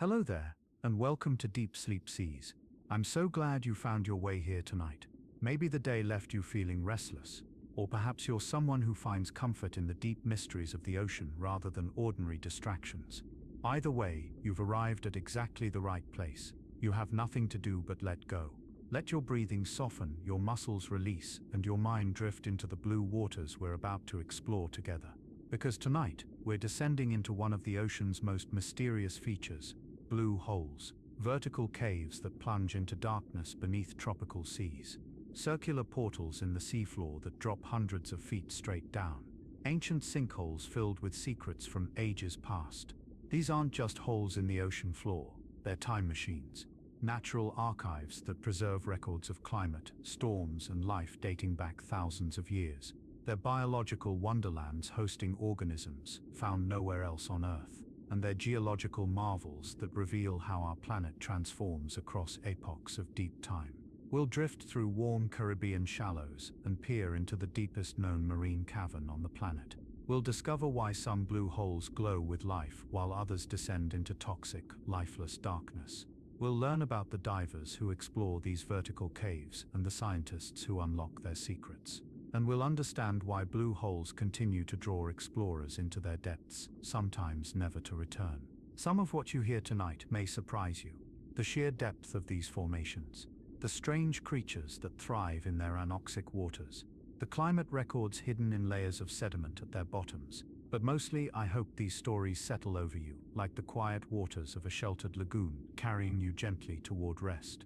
Hello there, and welcome to Deep Sleep Seas. I'm so glad you found your way here tonight. Maybe the day left you feeling restless, or perhaps you're someone who finds comfort in the deep mysteries of the ocean rather than ordinary distractions. Either way, you've arrived at exactly the right place. You have nothing to do but let go. Let your breathing soften, your muscles release, and your mind drift into the blue waters we're about to explore together. Because tonight, we're descending into one of the ocean's most mysterious features: blue holes, vertical caves that plunge into darkness beneath tropical seas, circular portals in the seafloor that drop hundreds of feet straight down, ancient sinkholes filled with secrets from ages past. These aren't just holes in the ocean floor, they're time machines, natural archives that preserve records of climate, storms, and life dating back thousands of years. They're biological wonderlands hosting organisms found nowhere else on Earth, and they're geological marvels that reveal how our planet transforms across epochs of deep time. We'll drift through warm Caribbean shallows and peer into the deepest known marine cavern on the planet. We'll discover why some blue holes glow with life while others descend into toxic, lifeless darkness. We'll learn about the divers who explore these vertical caves and the scientists who unlock their secrets. And we'll understand why blue holes continue to draw explorers into their depths, sometimes never to return. Some of what you hear tonight may surprise you. The sheer depth of these formations, the strange creatures that thrive in their anoxic waters, the climate records hidden in layers of sediment at their bottoms. But mostly, I hope these stories settle over you, like the quiet waters of a sheltered lagoon, carrying you gently toward rest.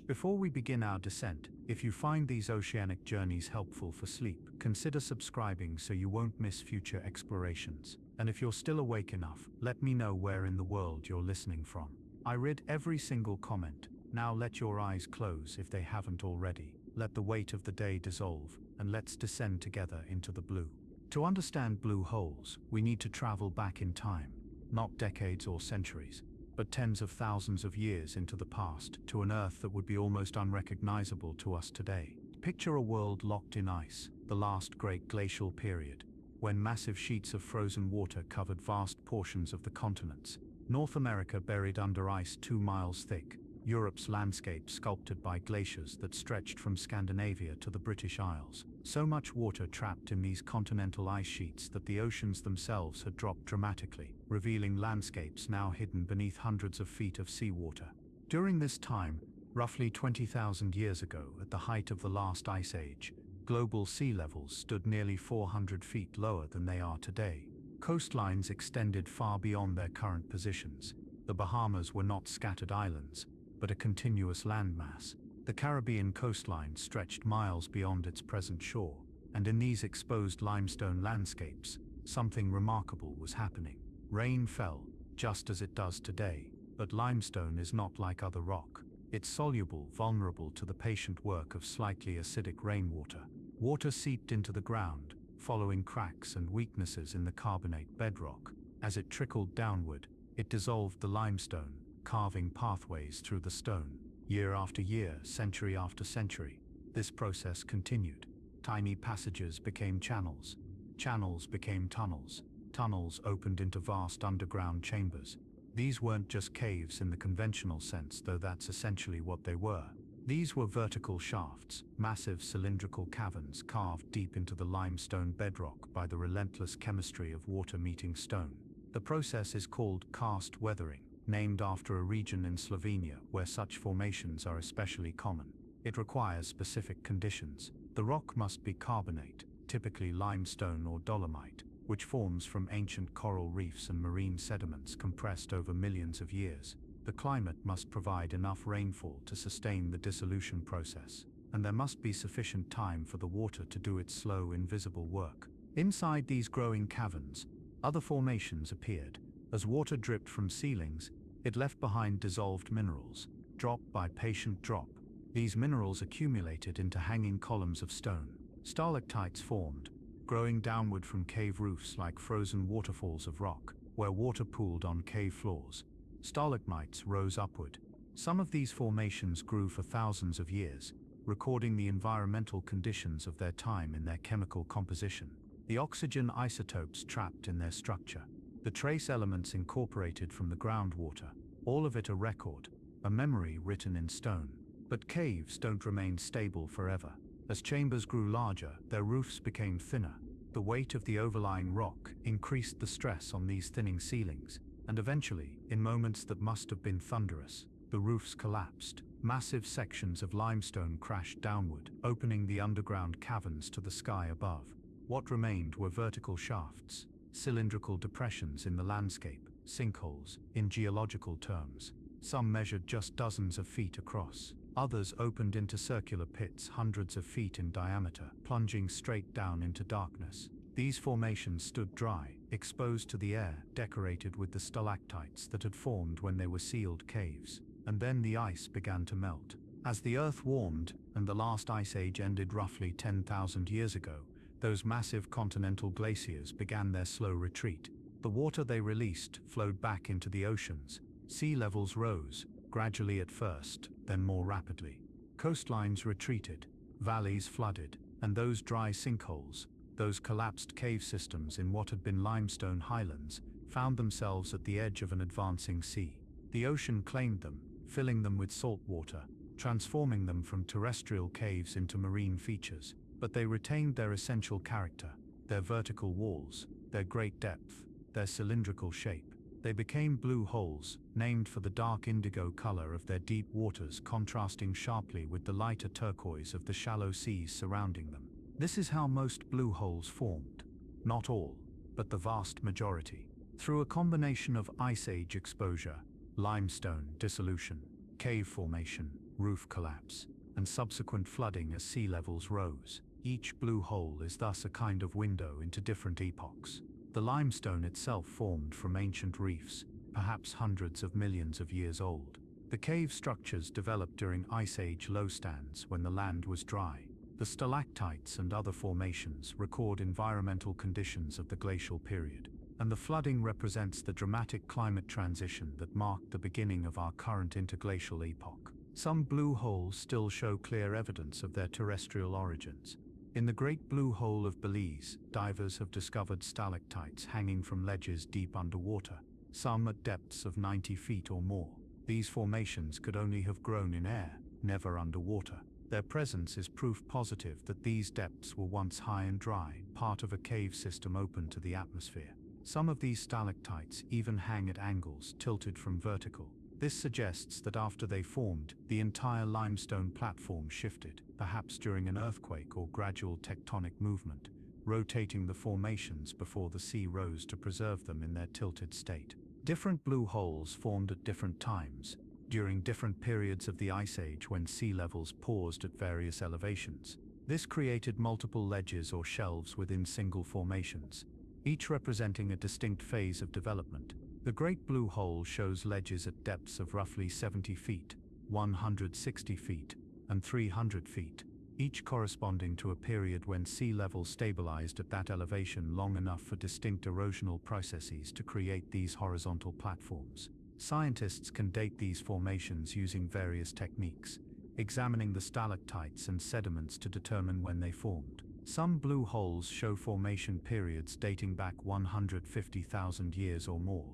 Before we begin our descent, if you find these oceanic journeys helpful for sleep, consider subscribing so you won't miss future explorations. And if you're still awake enough, let me know where in the world you're listening from. I read every single comment. Now let your eyes close if they haven't already. Let the weight of the day dissolve, and let's descend together into the blue. To understand blue holes, we need to travel back in time, not decades or centuries, but tens of thousands of years into the past, to an Earth that would be almost unrecognizable to us today. Picture a world locked in ice, the last great glacial period, when massive sheets of frozen water covered vast portions of the continents. North America buried under ice 2 miles thick, Europe's landscape sculpted by glaciers that stretched from Scandinavia to the British Isles. So much water trapped in these continental ice sheets that the oceans themselves had dropped dramatically, revealing landscapes now hidden beneath hundreds of feet of seawater. During this time, roughly 20,000 years ago, at the height of the last ice age, global sea levels stood nearly 400 feet lower than they are today. Coastlines extended far beyond their current positions. The Bahamas were not scattered islands, but a continuous landmass. The Caribbean coastline stretched miles beyond its present shore, and in these exposed limestone landscapes, something remarkable was happening. Rain fell, just as it does today, but limestone is not like other rock. It's soluble, vulnerable to the patient work of slightly acidic rainwater. Water seeped into the ground, following cracks and weaknesses in the carbonate bedrock. As it trickled downward, it dissolved the limestone, carving pathways through the stone. Year after year, century after century, this process continued. Tiny passages became channels. Channels became tunnels. Tunnels opened into vast underground chambers. These weren't just caves in the conventional sense, though that's essentially what they were. These were vertical shafts, massive cylindrical caverns carved deep into the limestone bedrock by the relentless chemistry of water meeting stone. The process is called karst weathering, named after a region in Slovenia where such formations are especially common. It requires specific conditions. The rock must be carbonate, typically limestone or dolomite, which forms from ancient coral reefs and marine sediments compressed over millions of years. The climate must provide enough rainfall to sustain the dissolution process, and there must be sufficient time for the water to do its slow, invisible work. Inside these growing caverns, other formations appeared. As water dripped from ceilings, it left behind dissolved minerals. Drop by patient drop, these minerals accumulated into hanging columns of stone. Stalactites formed, growing downward from cave roofs like frozen waterfalls of rock, where water pooled on cave floors. Stalagmites rose upward. Some of these formations grew for thousands of years, recording the environmental conditions of their time in their chemical composition. The oxygen isotopes trapped in their structure, the trace elements incorporated from the groundwater, all of it a record, a memory written in stone. But caves don't remain stable forever. As chambers grew larger, their roofs became thinner. The weight of the overlying rock increased the stress on these thinning ceilings, and eventually, in moments that must have been thunderous, the roofs collapsed. Massive sections of limestone crashed downward, opening the underground caverns to the sky above. What remained were vertical shafts, cylindrical depressions in the landscape, sinkholes, in geological terms. Some measured just dozens of feet across. Others opened into circular pits hundreds of feet in diameter, plunging straight down into darkness. These formations stood dry, exposed to the air, decorated with the stalactites that had formed when they were sealed caves. And then the ice began to melt. As the Earth warmed, and the last ice age ended roughly 10,000 years ago, those massive continental glaciers began their slow retreat. The water they released flowed back into the oceans. Sea levels rose, gradually at first, then more rapidly. Coastlines retreated, valleys flooded, and those dry sinkholes, those collapsed cave systems in what had been limestone highlands, found themselves at the edge of an advancing sea. The ocean claimed them, filling them with salt water, transforming them from terrestrial caves into marine features. But they retained their essential character, their vertical walls, their great depth, their cylindrical shape. They became blue holes, named for the dark indigo color of their deep waters contrasting sharply with the lighter turquoise of the shallow seas surrounding them. This is how most blue holes formed. Not all, but the vast majority. Through a combination of ice age exposure, limestone dissolution, cave formation, roof collapse, and subsequent flooding as sea levels rose. Each blue hole is thus a kind of window into different epochs. The limestone itself formed from ancient reefs, perhaps hundreds of millions of years old. The cave structures developed during Ice Age low stands when the land was dry. The stalactites and other formations record environmental conditions of the glacial period, and the flooding represents the dramatic climate transition that marked the beginning of our current interglacial epoch. Some blue holes still show clear evidence of their terrestrial origins. In the Great Blue Hole of Belize, divers have discovered stalactites hanging from ledges deep underwater, some at depths of 90 feet or more. These formations could only have grown in air, never underwater. Their presence is proof positive that these depths were once high and dry, part of a cave system open to the atmosphere. Some of these stalactites even hang at angles tilted from vertical. This suggests that after they formed, the entire limestone platform shifted, perhaps during an earthquake or gradual tectonic movement, rotating the formations before the sea rose to preserve them in their tilted state. Different blue holes formed at different times, during different periods of the Ice Age when sea levels paused at various elevations. This created multiple ledges or shelves within single formations, each representing a distinct phase of development. The Great Blue Hole shows ledges at depths of roughly 70 feet, 160 feet, and 300 feet, each corresponding to a period when sea level stabilized at that elevation long enough for distinct erosional processes to create these horizontal platforms. Scientists can date these formations using various techniques, examining the stalactites and sediments to determine when they formed. Some blue holes show formation periods dating back 150,000 years or more,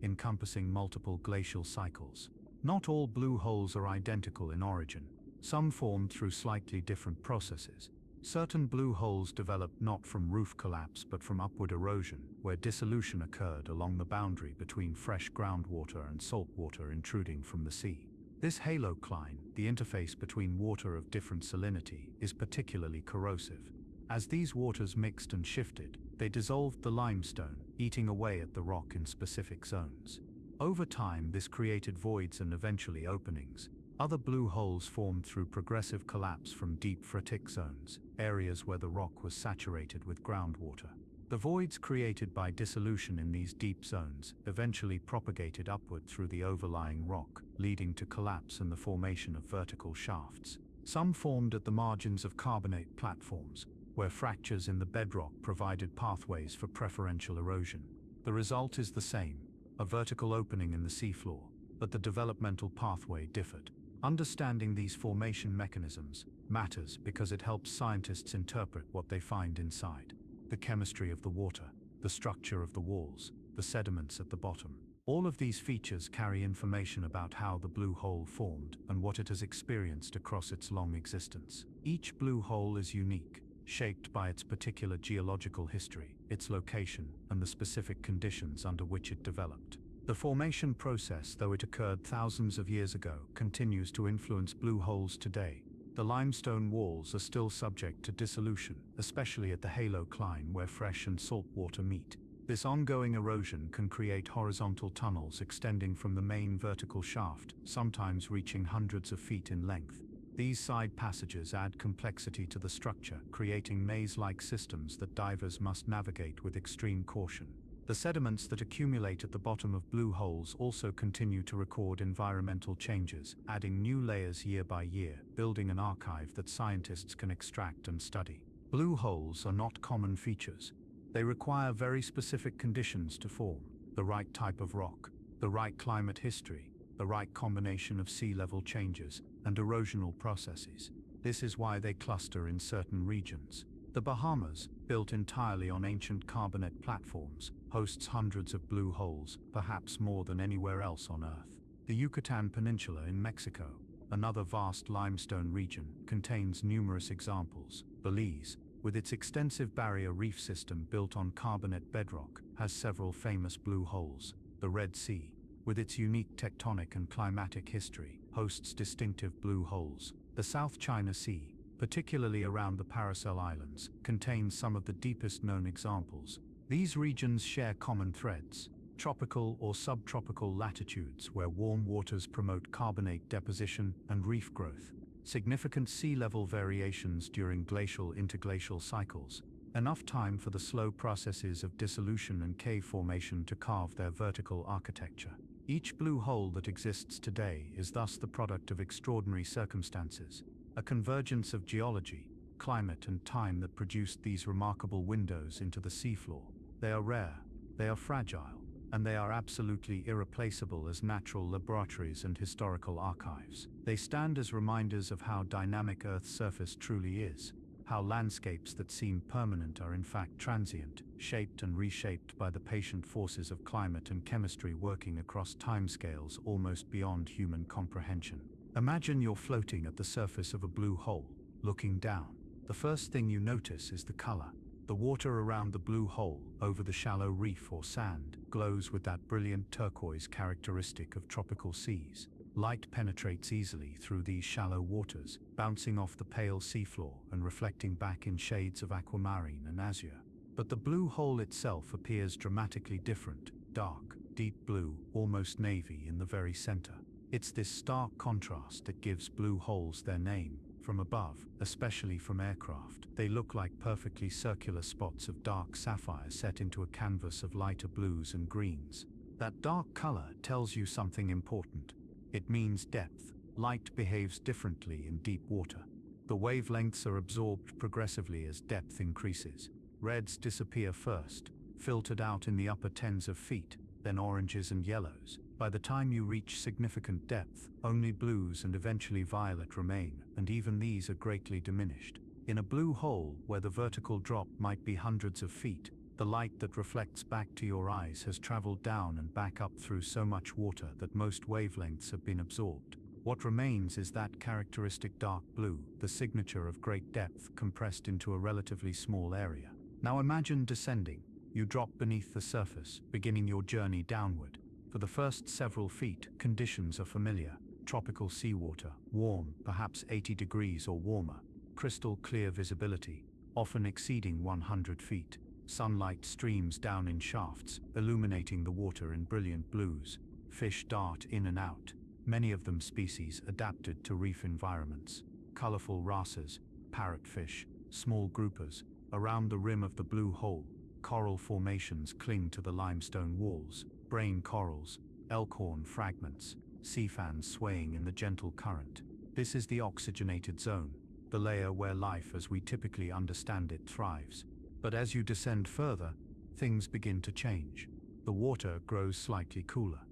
encompassing multiple glacial cycles. Not all blue holes are identical in origin. Some formed through slightly different processes. Certain blue holes developed not from roof collapse but from upward erosion, where dissolution occurred along the boundary between fresh groundwater and salt water intruding from the sea. This halocline, the interface between water of different salinity, is particularly corrosive. As these waters mixed and shifted, they dissolved the limestone, eating away at the rock in specific zones. Over time, this created voids and eventually openings. Other blue holes formed through progressive collapse from deep phrenitic zones, areas where the rock was saturated with groundwater. The voids created by dissolution in these deep zones eventually propagated upward through the overlying rock, leading to collapse and the formation of vertical shafts. Some formed at the margins of carbonate platforms, where fractures in the bedrock provided pathways for preferential erosion. The result is the same, a vertical opening in the seafloor, but the developmental pathway differed. Understanding these formation mechanisms matters because it helps scientists interpret what they find inside: the chemistry of the water, the structure of the walls, the sediments at the bottom. All of these features carry information about how the blue hole formed and what it has experienced across its long existence. Each blue hole is unique, shaped by its particular geological history, its location, and the specific conditions under which it developed. The formation process, though it occurred thousands of years ago, continues to influence blue holes today. The limestone walls are still subject to dissolution, especially at the halocline where fresh and salt water meet. This ongoing erosion can create horizontal tunnels extending from the main vertical shaft, sometimes reaching hundreds of feet in length. These side passages add complexity to the structure, creating maze-like systems that divers must navigate with extreme caution. The sediments that accumulate at the bottom of blue holes also continue to record environmental changes, adding new layers year by year, building an archive that scientists can extract and study. Blue holes are not common features. They require very specific conditions to form: the right type of rock, the right climate history, the right combination of sea level changes, and erosional processes. This is why they cluster in certain regions. The Bahamas, built entirely on ancient carbonate platforms, hosts hundreds of blue holes, perhaps more than anywhere else on Earth. The Yucatan Peninsula in Mexico, another vast limestone region, contains numerous examples. Belize, with its extensive barrier reef system built on carbonate bedrock, has several famous blue holes. The Red Sea, with its unique tectonic and climatic history, hosts distinctive blue holes. The South China Sea, particularly around the Paracel Islands, contains some of the deepest known examples. These regions share common threads: tropical or subtropical latitudes where warm waters promote carbonate deposition and reef growth, significant sea level variations during glacial interglacial cycles, enough time for the slow processes of dissolution and cave formation to carve their vertical architecture. Each blue hole that exists today is thus the product of extraordinary circumstances, a convergence of geology, climate, and time that produced these remarkable windows into the seafloor. They are rare, they are fragile, and they are absolutely irreplaceable as natural laboratories and historical archives. They stand as reminders of how dynamic Earth's surface truly is, how landscapes that seem permanent are in fact transient, shaped and reshaped by the patient forces of climate and chemistry working across timescales almost beyond human comprehension. Imagine you're floating at the surface of a blue hole, looking down. The first thing you notice is the color. The water around the blue hole, over the shallow reef or sand, glows with that brilliant turquoise characteristic of tropical seas. Light penetrates easily through these shallow waters, bouncing off the pale seafloor and reflecting back in shades of aquamarine and azure. But the blue hole itself appears dramatically different: dark, deep blue, almost navy in the very center. It's this stark contrast that gives blue holes their name. From above, especially from aircraft, they look like perfectly circular spots of dark sapphire set into a canvas of lighter blues and greens. That dark color tells you something important. It means depth. Light behaves differently in deep water. The wavelengths are absorbed progressively as depth increases. Reds disappear first, filtered out in the upper tens of feet, then oranges and yellows. By the time you reach significant depth, only blues and eventually violet remain, and even these are greatly diminished. In a blue hole, where the vertical drop might be hundreds of feet, the light that reflects back to your eyes has traveled down and back up through so much water that most wavelengths have been absorbed. What remains is that characteristic dark blue, the signature of great depth compressed into a relatively small area. Now imagine descending. You drop beneath the surface, beginning your journey downward. For the first several feet, conditions are familiar. Tropical seawater, warm, perhaps 80 degrees or warmer. Crystal clear visibility, often exceeding 100 feet. Sunlight streams down in shafts, illuminating the water in brilliant blues. Fish dart in and out, many of them species adapted to reef environments. Colorful wrasses, parrotfish, small groupers. Around the rim of the blue hole, coral formations cling to the limestone walls. Brain corals, elkhorn fragments, sea fans swaying in the gentle current. This is the oxygenated zone, the layer where life as we typically understand it thrives. But as you descend further, things begin to change. The water grows slightly cooler.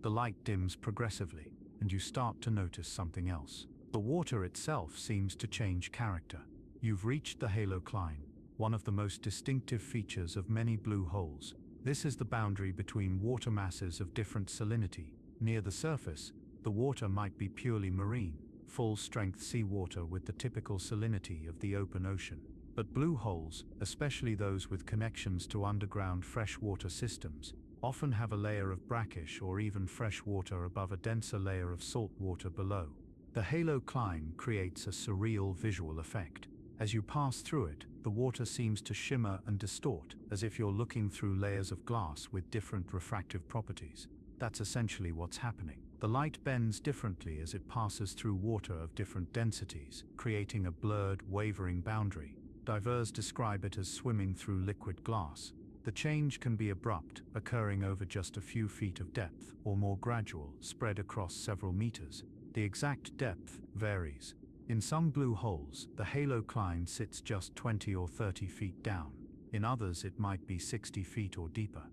The light dims progressively, and you start to notice something else. The water itself seems to change character. You've reached the halocline, one of the most distinctive features of many blue holes. This is the boundary between water masses of different salinity. Near the surface, the water might be purely marine, full-strength seawater with the typical salinity of the open ocean. But blue holes, especially those with connections to underground freshwater systems, often have a layer of brackish or even fresh water above a denser layer of salt water below. The halo climb creates a surreal visual effect. As you pass through it, the water seems to shimmer and distort, as if you're looking through layers of glass with different refractive properties. That's essentially what's happening. The light bends differently as it passes through water of different densities, creating a blurred, wavering boundary. Divers describe it as swimming through liquid glass. The change can be abrupt, occurring over just a few feet of depth, or more gradual, spread across several meters. The exact depth varies. In some blue holes, the halo climb sits just 20 or 30 feet down. In others, it might be 60 feet or deeper.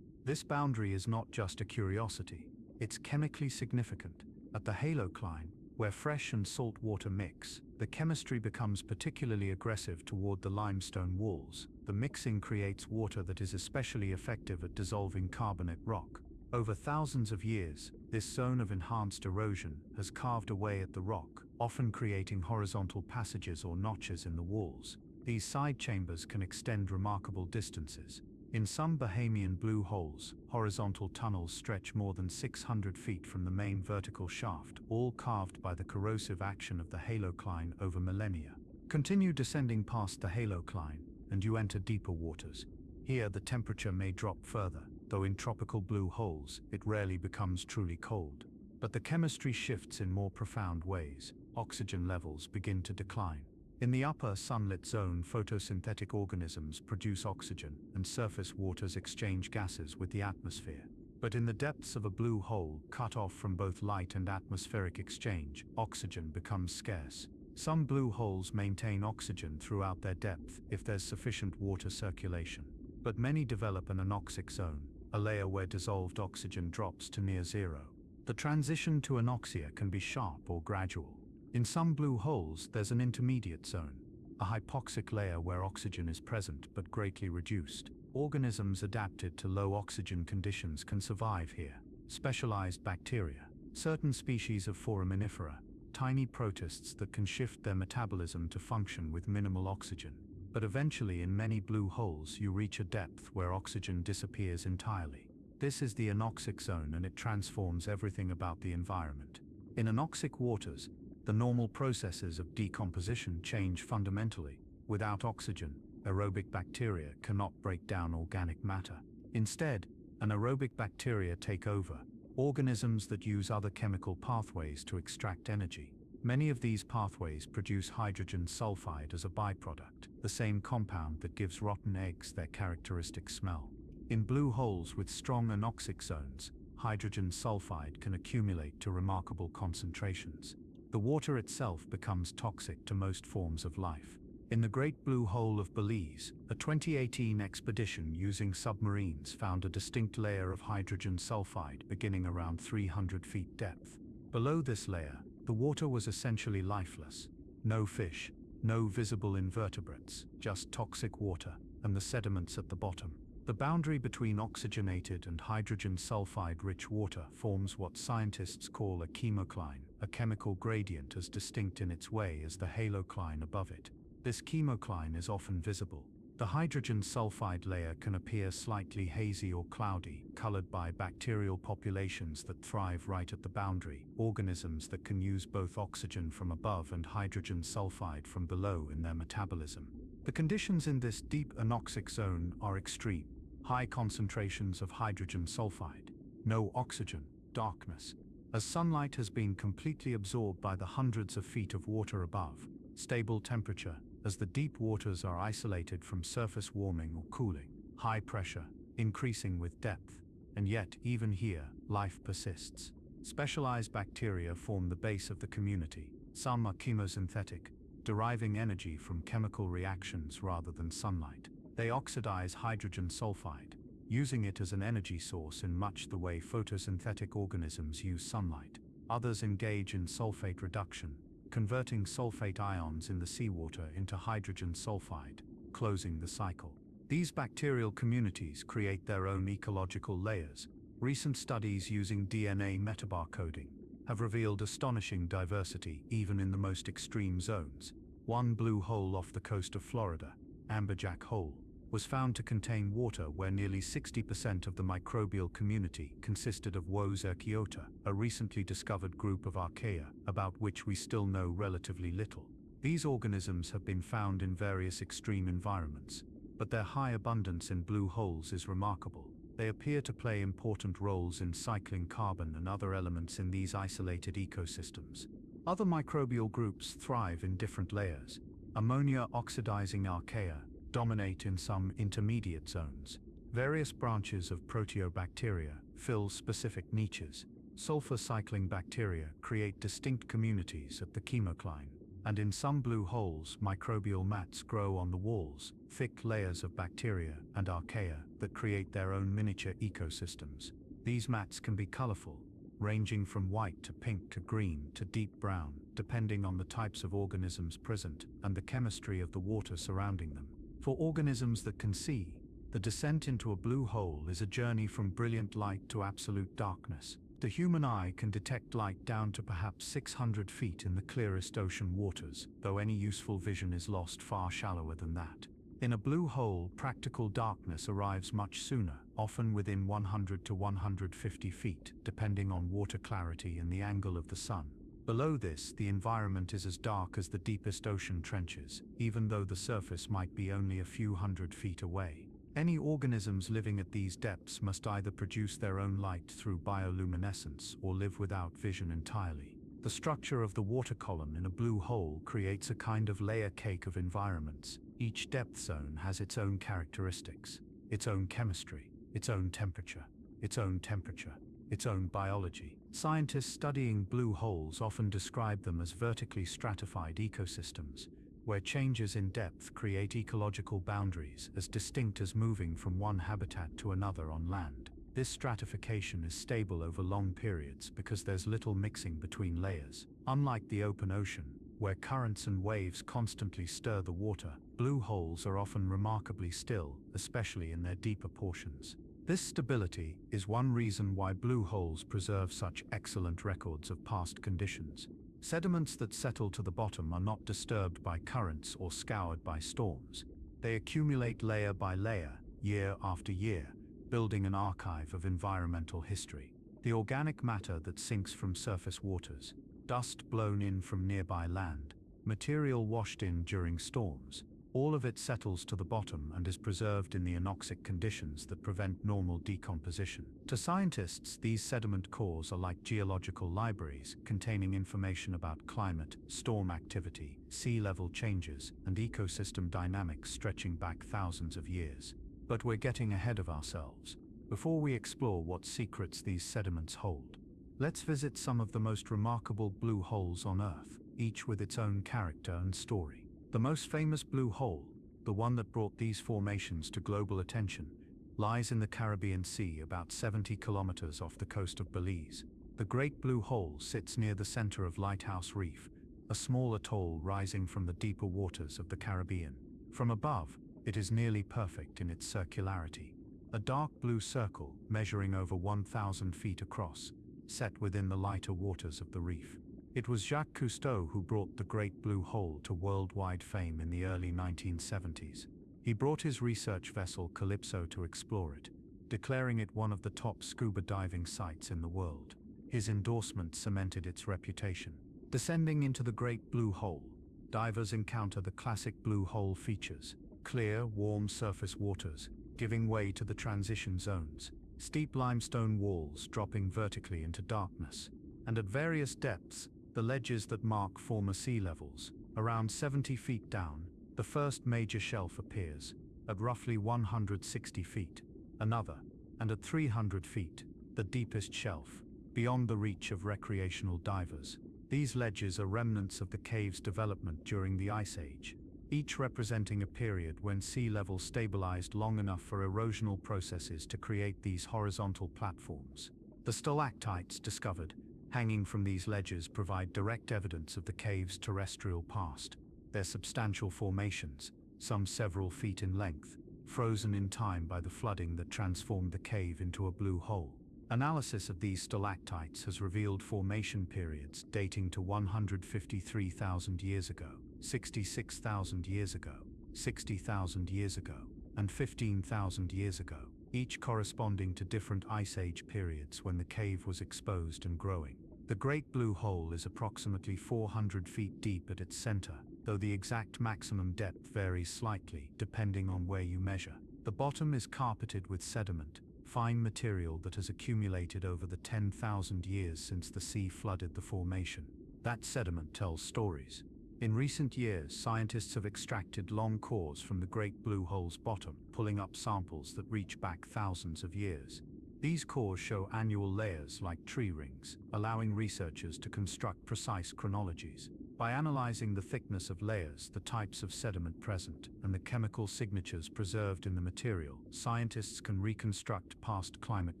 This boundary is not just a curiosity, it's chemically significant. At the halo climb, where fresh and salt water mix, the chemistry becomes particularly aggressive toward the limestone walls. The mixing creates water that is especially effective at dissolving carbonate rock. Over thousands of years, this zone of enhanced erosion has carved away at the rock, often creating horizontal passages or notches in the walls. These side chambers can extend remarkable distances. In some Bahamian blue holes, horizontal tunnels stretch more than 600 feet from the main vertical shaft, all carved by the corrosive action of the halocline over millennia. Continue descending past the halocline, and you enter deeper waters. Here the temperature may drop further, though in tropical blue holes, it rarely becomes truly cold. But the chemistry shifts in more profound ways. Oxygen levels begin to decline. In the upper sunlit zone, photosynthetic organisms produce oxygen, and surface waters exchange gases with the atmosphere. But in the depths of a blue hole, cut off from both light and atmospheric exchange, oxygen becomes scarce. Some blue holes maintain oxygen throughout their depth if there's sufficient water circulation. But many develop an anoxic zone, a layer where dissolved oxygen drops to near zero. The transition to anoxia can be sharp or gradual. In some blue holes, there's an intermediate zone, a hypoxic layer where oxygen is present but greatly reduced. Organisms adapted to low oxygen conditions can survive here. Specialized bacteria, certain species of foraminifera, tiny protists that can shift their metabolism to function with minimal oxygen. But eventually, in many blue holes, you reach a depth where oxygen disappears entirely. This is the anoxic zone, and it transforms everything about the environment. In anoxic waters, the normal processes of decomposition change fundamentally. Without oxygen, aerobic bacteria cannot break down organic matter. Instead, anaerobic bacteria take over, organisms that use other chemical pathways to extract energy. Many of these pathways produce hydrogen sulfide as a byproduct, the same compound that gives rotten eggs their characteristic smell. In blue holes with strong anoxic zones, hydrogen sulfide can accumulate to remarkable concentrations. The water itself becomes toxic to most forms of life. In the Great Blue Hole of Belize, a 2018 expedition using submarines found a distinct layer of hydrogen sulfide beginning around 300 feet depth. Below this layer, the water was essentially lifeless. No fish, no visible invertebrates, just toxic water and the sediments at the bottom. The boundary between oxygenated and hydrogen sulfide-rich water forms what scientists call a chemocline, a chemical gradient as distinct in its way as the halocline above it. This chemocline is often visible. The hydrogen sulfide layer can appear slightly hazy or cloudy, colored by bacterial populations that thrive right at the boundary, organisms that can use both oxygen from above and hydrogen sulfide from below in their metabolism. The conditions in this deep anoxic zone are extreme. High concentrations of hydrogen sulfide, no oxygen, darkness. As sunlight has been completely absorbed by the hundreds of feet of water above, stable temperature, as the deep waters are isolated from surface warming or cooling, high pressure, increasing with depth, and yet, even here, life persists. Specialized bacteria form the base of the community. Some are chemosynthetic, deriving energy from chemical reactions rather than sunlight. They oxidize hydrogen sulfide, using it as an energy source in much the way photosynthetic organisms use sunlight. Others engage in sulfate reduction, converting sulfate ions in the seawater into hydrogen sulfide, closing the cycle. These bacterial communities create their own ecological layers. Recent studies using DNA metabarcoding have revealed astonishing diversity even in the most extreme zones. One blue hole off the coast of Florida, Amberjack Hole, was found to contain water where nearly 60% of the microbial community consisted of Woes archaeota, a recently discovered group of archaea about which we still know relatively little. These organisms have been found in various extreme environments, but their high abundance in blue holes is remarkable. They appear to play important roles in cycling carbon and other elements in these isolated ecosystems. Other microbial groups thrive in different layers. Ammonia oxidizing archaea dominate in some intermediate zones. Various branches of proteobacteria fill specific niches. Sulfur cycling bacteria create distinct communities at the chemocline. And in some blue holes, microbial mats grow on the walls, thick layers of bacteria and archaea that create their own miniature ecosystems. These mats can be colorful, ranging from white to pink to green to deep brown, depending on the types of organisms present and the chemistry of the water surrounding them. For organisms that can see, the descent into a blue hole is a journey from brilliant light to absolute darkness. The human eye can detect light down to perhaps 600 feet in the clearest ocean waters, though any useful vision is lost far shallower than that. In a blue hole, practical darkness arrives much sooner, often within 100 to 150 feet, depending on water clarity and the angle of the sun. Below this, the environment is as dark as the deepest ocean trenches, even though the surface might be only a few hundred feet away. Any organisms living at these depths must either produce their own light through bioluminescence or live without vision entirely. The structure of the water column in a blue hole creates a kind of layer cake of environments. Each depth zone has its own characteristics, its own chemistry, its own temperature, its own biology. Scientists studying blue holes often describe them as vertically stratified ecosystems, where changes in depth create ecological boundaries as distinct as moving from one habitat to another on land. This stratification is stable over long periods because there's little mixing between layers. Unlike the open ocean, where currents and waves constantly stir the water, blue holes are often remarkably still, especially in their deeper portions. This stability is one reason why blue holes preserve such excellent records of past conditions. Sediments that settle to the bottom are not disturbed by currents or scoured by storms. They accumulate layer by layer, year after year, building an archive of environmental history. The organic matter that sinks from surface waters, dust blown in from nearby land, material washed in during storms, all of it settles to the bottom and is preserved in the anoxic conditions that prevent normal decomposition. To scientists, these sediment cores are like geological libraries containing information about climate, storm activity, sea level changes, and ecosystem dynamics stretching back thousands of years. But we're getting ahead of ourselves. Before we explore what secrets these sediments hold, let's visit some of the most remarkable blue holes on Earth, each with its own character and story. The most famous blue hole, the one that brought these formations to global attention, lies in the Caribbean Sea about 70 kilometers off the coast of Belize. The Great Blue Hole sits near the center of Lighthouse Reef, a small atoll rising from the deeper waters of the Caribbean. From above, it is nearly perfect in its circularity. A dark blue circle, measuring over 1,000 feet across, set within the lighter waters of the reef. It was Jacques Cousteau who brought the Great Blue Hole to worldwide fame in the early 1970s. He brought his research vessel Calypso to explore it, declaring it one of the top scuba diving sites in the world. His endorsement cemented its reputation. Descending into the Great Blue Hole, divers encounter the classic blue hole features: clear, warm surface waters, giving way to the transition zones, steep limestone walls dropping vertically into darkness, and at various depths, the ledges that mark former sea levels. Around 70 feet down, the first major shelf appears. At roughly 160 feet, another, and at 300 feet, the deepest shelf, beyond the reach of recreational divers. These ledges are remnants of the cave's development during the Ice Age, each representing a period when sea level stabilized long enough for erosional processes to create these horizontal platforms. The stalactites discovered, hanging from these ledges, provide direct evidence of the cave's terrestrial past. Their substantial formations, some several feet in length, frozen in time by the flooding that transformed the cave into a blue hole. Analysis of these stalactites has revealed formation periods dating to 153,000 years ago, 66,000 years ago, 60,000 years ago, and 15,000 years ago, each corresponding to different ice age periods when the cave was exposed and growing. The Great Blue Hole is approximately 400 feet deep at its center, though the exact maximum depth varies slightly depending on where you measure. The bottom is carpeted with sediment, fine material that has accumulated over the 10,000 years since the sea flooded the formation. That sediment tells stories. In recent years, scientists have extracted long cores from the Great Blue Hole's bottom, pulling up samples that reach back thousands of years. These cores show annual layers like tree rings, allowing researchers to construct precise chronologies. By analyzing the thickness of layers, the types of sediment present, and the chemical signatures preserved in the material, scientists can reconstruct past climate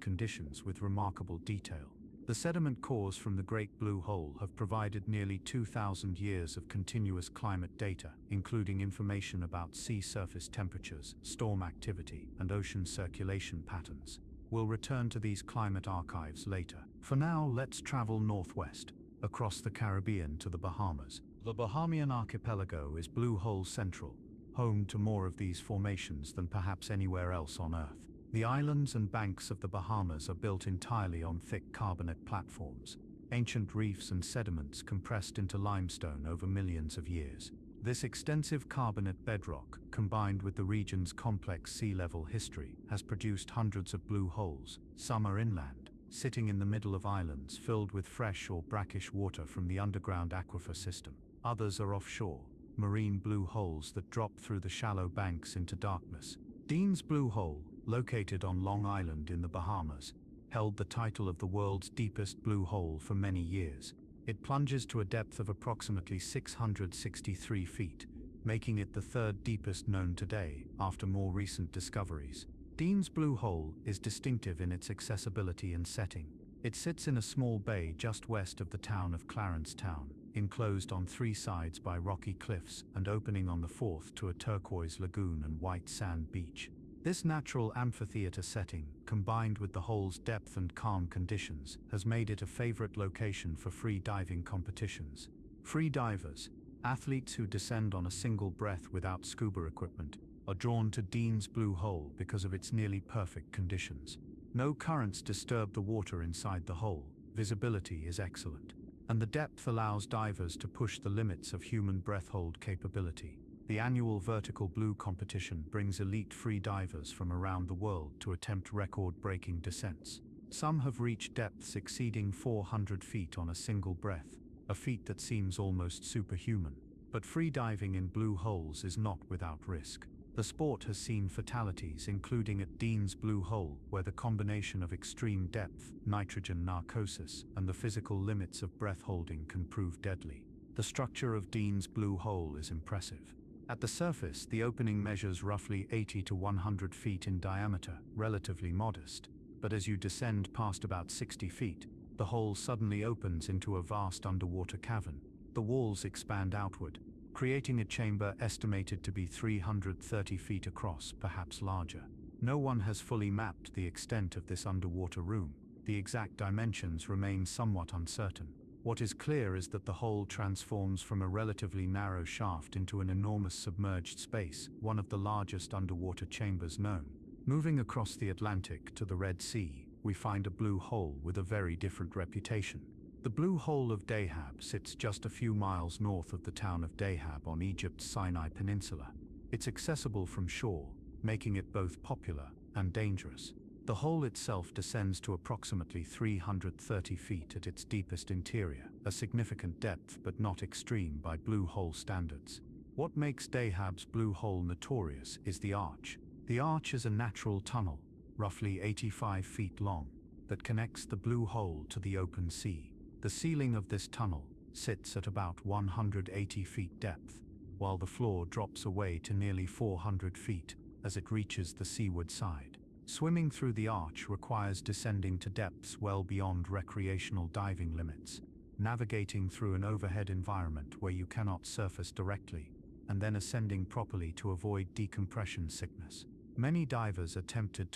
conditions with remarkable detail. The sediment cores from the Great Blue Hole have provided nearly 2,000 years of continuous climate data, including information about sea surface temperatures, storm activity, and ocean circulation patterns. We'll return to these climate archives later. For now, let's travel northwest, across the Caribbean to the Bahamas. The Bahamian archipelago is Blue Hole Central, home to more of these formations than perhaps anywhere else on Earth. The islands and banks of the Bahamas are built entirely on thick carbonate platforms, ancient reefs and sediments compressed into limestone over millions of years. This extensive carbonate bedrock, combined with the region's complex sea level history, has produced hundreds of blue holes. Some are inland, sitting in the middle of islands filled with fresh or brackish water from the underground aquifer system. Others are offshore, marine blue holes that drop through the shallow banks into darkness. Dean's Blue Hole, located on Long Island in the Bahamas, held the title of the world's deepest blue hole for many years. It plunges to a depth of approximately 663 feet, making it the third deepest known today, after more recent discoveries. Dean's Blue Hole is distinctive in its accessibility and setting. It sits in a small bay just west of the town of Clarence Town, enclosed on three sides by rocky cliffs and opening on the fourth to a turquoise lagoon and white sand beach. This natural amphitheater setting, combined with the hole's depth and calm conditions, has made it a favorite location for free diving competitions. Free divers, athletes who descend on a single breath without scuba equipment, are drawn to Dean's Blue Hole because of its nearly perfect conditions. No currents disturb the water inside the hole, visibility is excellent, and the depth allows divers to push the limits of human breath hold capability. The annual Vertical Blue competition brings elite free divers from around the world to attempt record-breaking descents. Some have reached depths exceeding 400 feet on a single breath, a feat that seems almost superhuman. But free diving in blue holes is not without risk. The sport has seen fatalities, including at Dean's Blue Hole, where the combination of extreme depth, nitrogen narcosis, and the physical limits of breath holding can prove deadly. The structure of Dean's Blue Hole is impressive. At the surface, the opening measures roughly 80 to 100 feet in diameter, relatively modest. But as you descend past about 60 feet, the hole suddenly opens into a vast underwater cavern. The walls expand outward, creating a chamber estimated to be 330 feet across, perhaps larger. No one has fully mapped the extent of this underwater room. The exact dimensions remain somewhat uncertain. What is clear is that the hole transforms from a relatively narrow shaft into an enormous submerged space, one of the largest underwater chambers known. Moving across the Atlantic to the Red Sea, we find a blue hole with a very different reputation. The Blue Hole of Dahab sits just a few miles north of the town of Dahab on Egypt's Sinai Peninsula. It's accessible from shore, making it both popular and dangerous. The hole itself descends to approximately 330 feet at its deepest interior, a significant depth but not extreme by blue hole standards. What makes Dahab's Blue Hole notorious is the arch. The arch is a natural tunnel, roughly 85 feet long, that connects the Blue Hole to the open sea. The ceiling of this tunnel sits at about 180 feet depth, while the floor drops away to nearly 400 feet as it reaches the seaward side. Swimming through the arch requires descending to depths well beyond recreational diving limits, navigating through an overhead environment where you cannot surface directly, and then ascending properly to avoid decompression sickness. Many divers attempted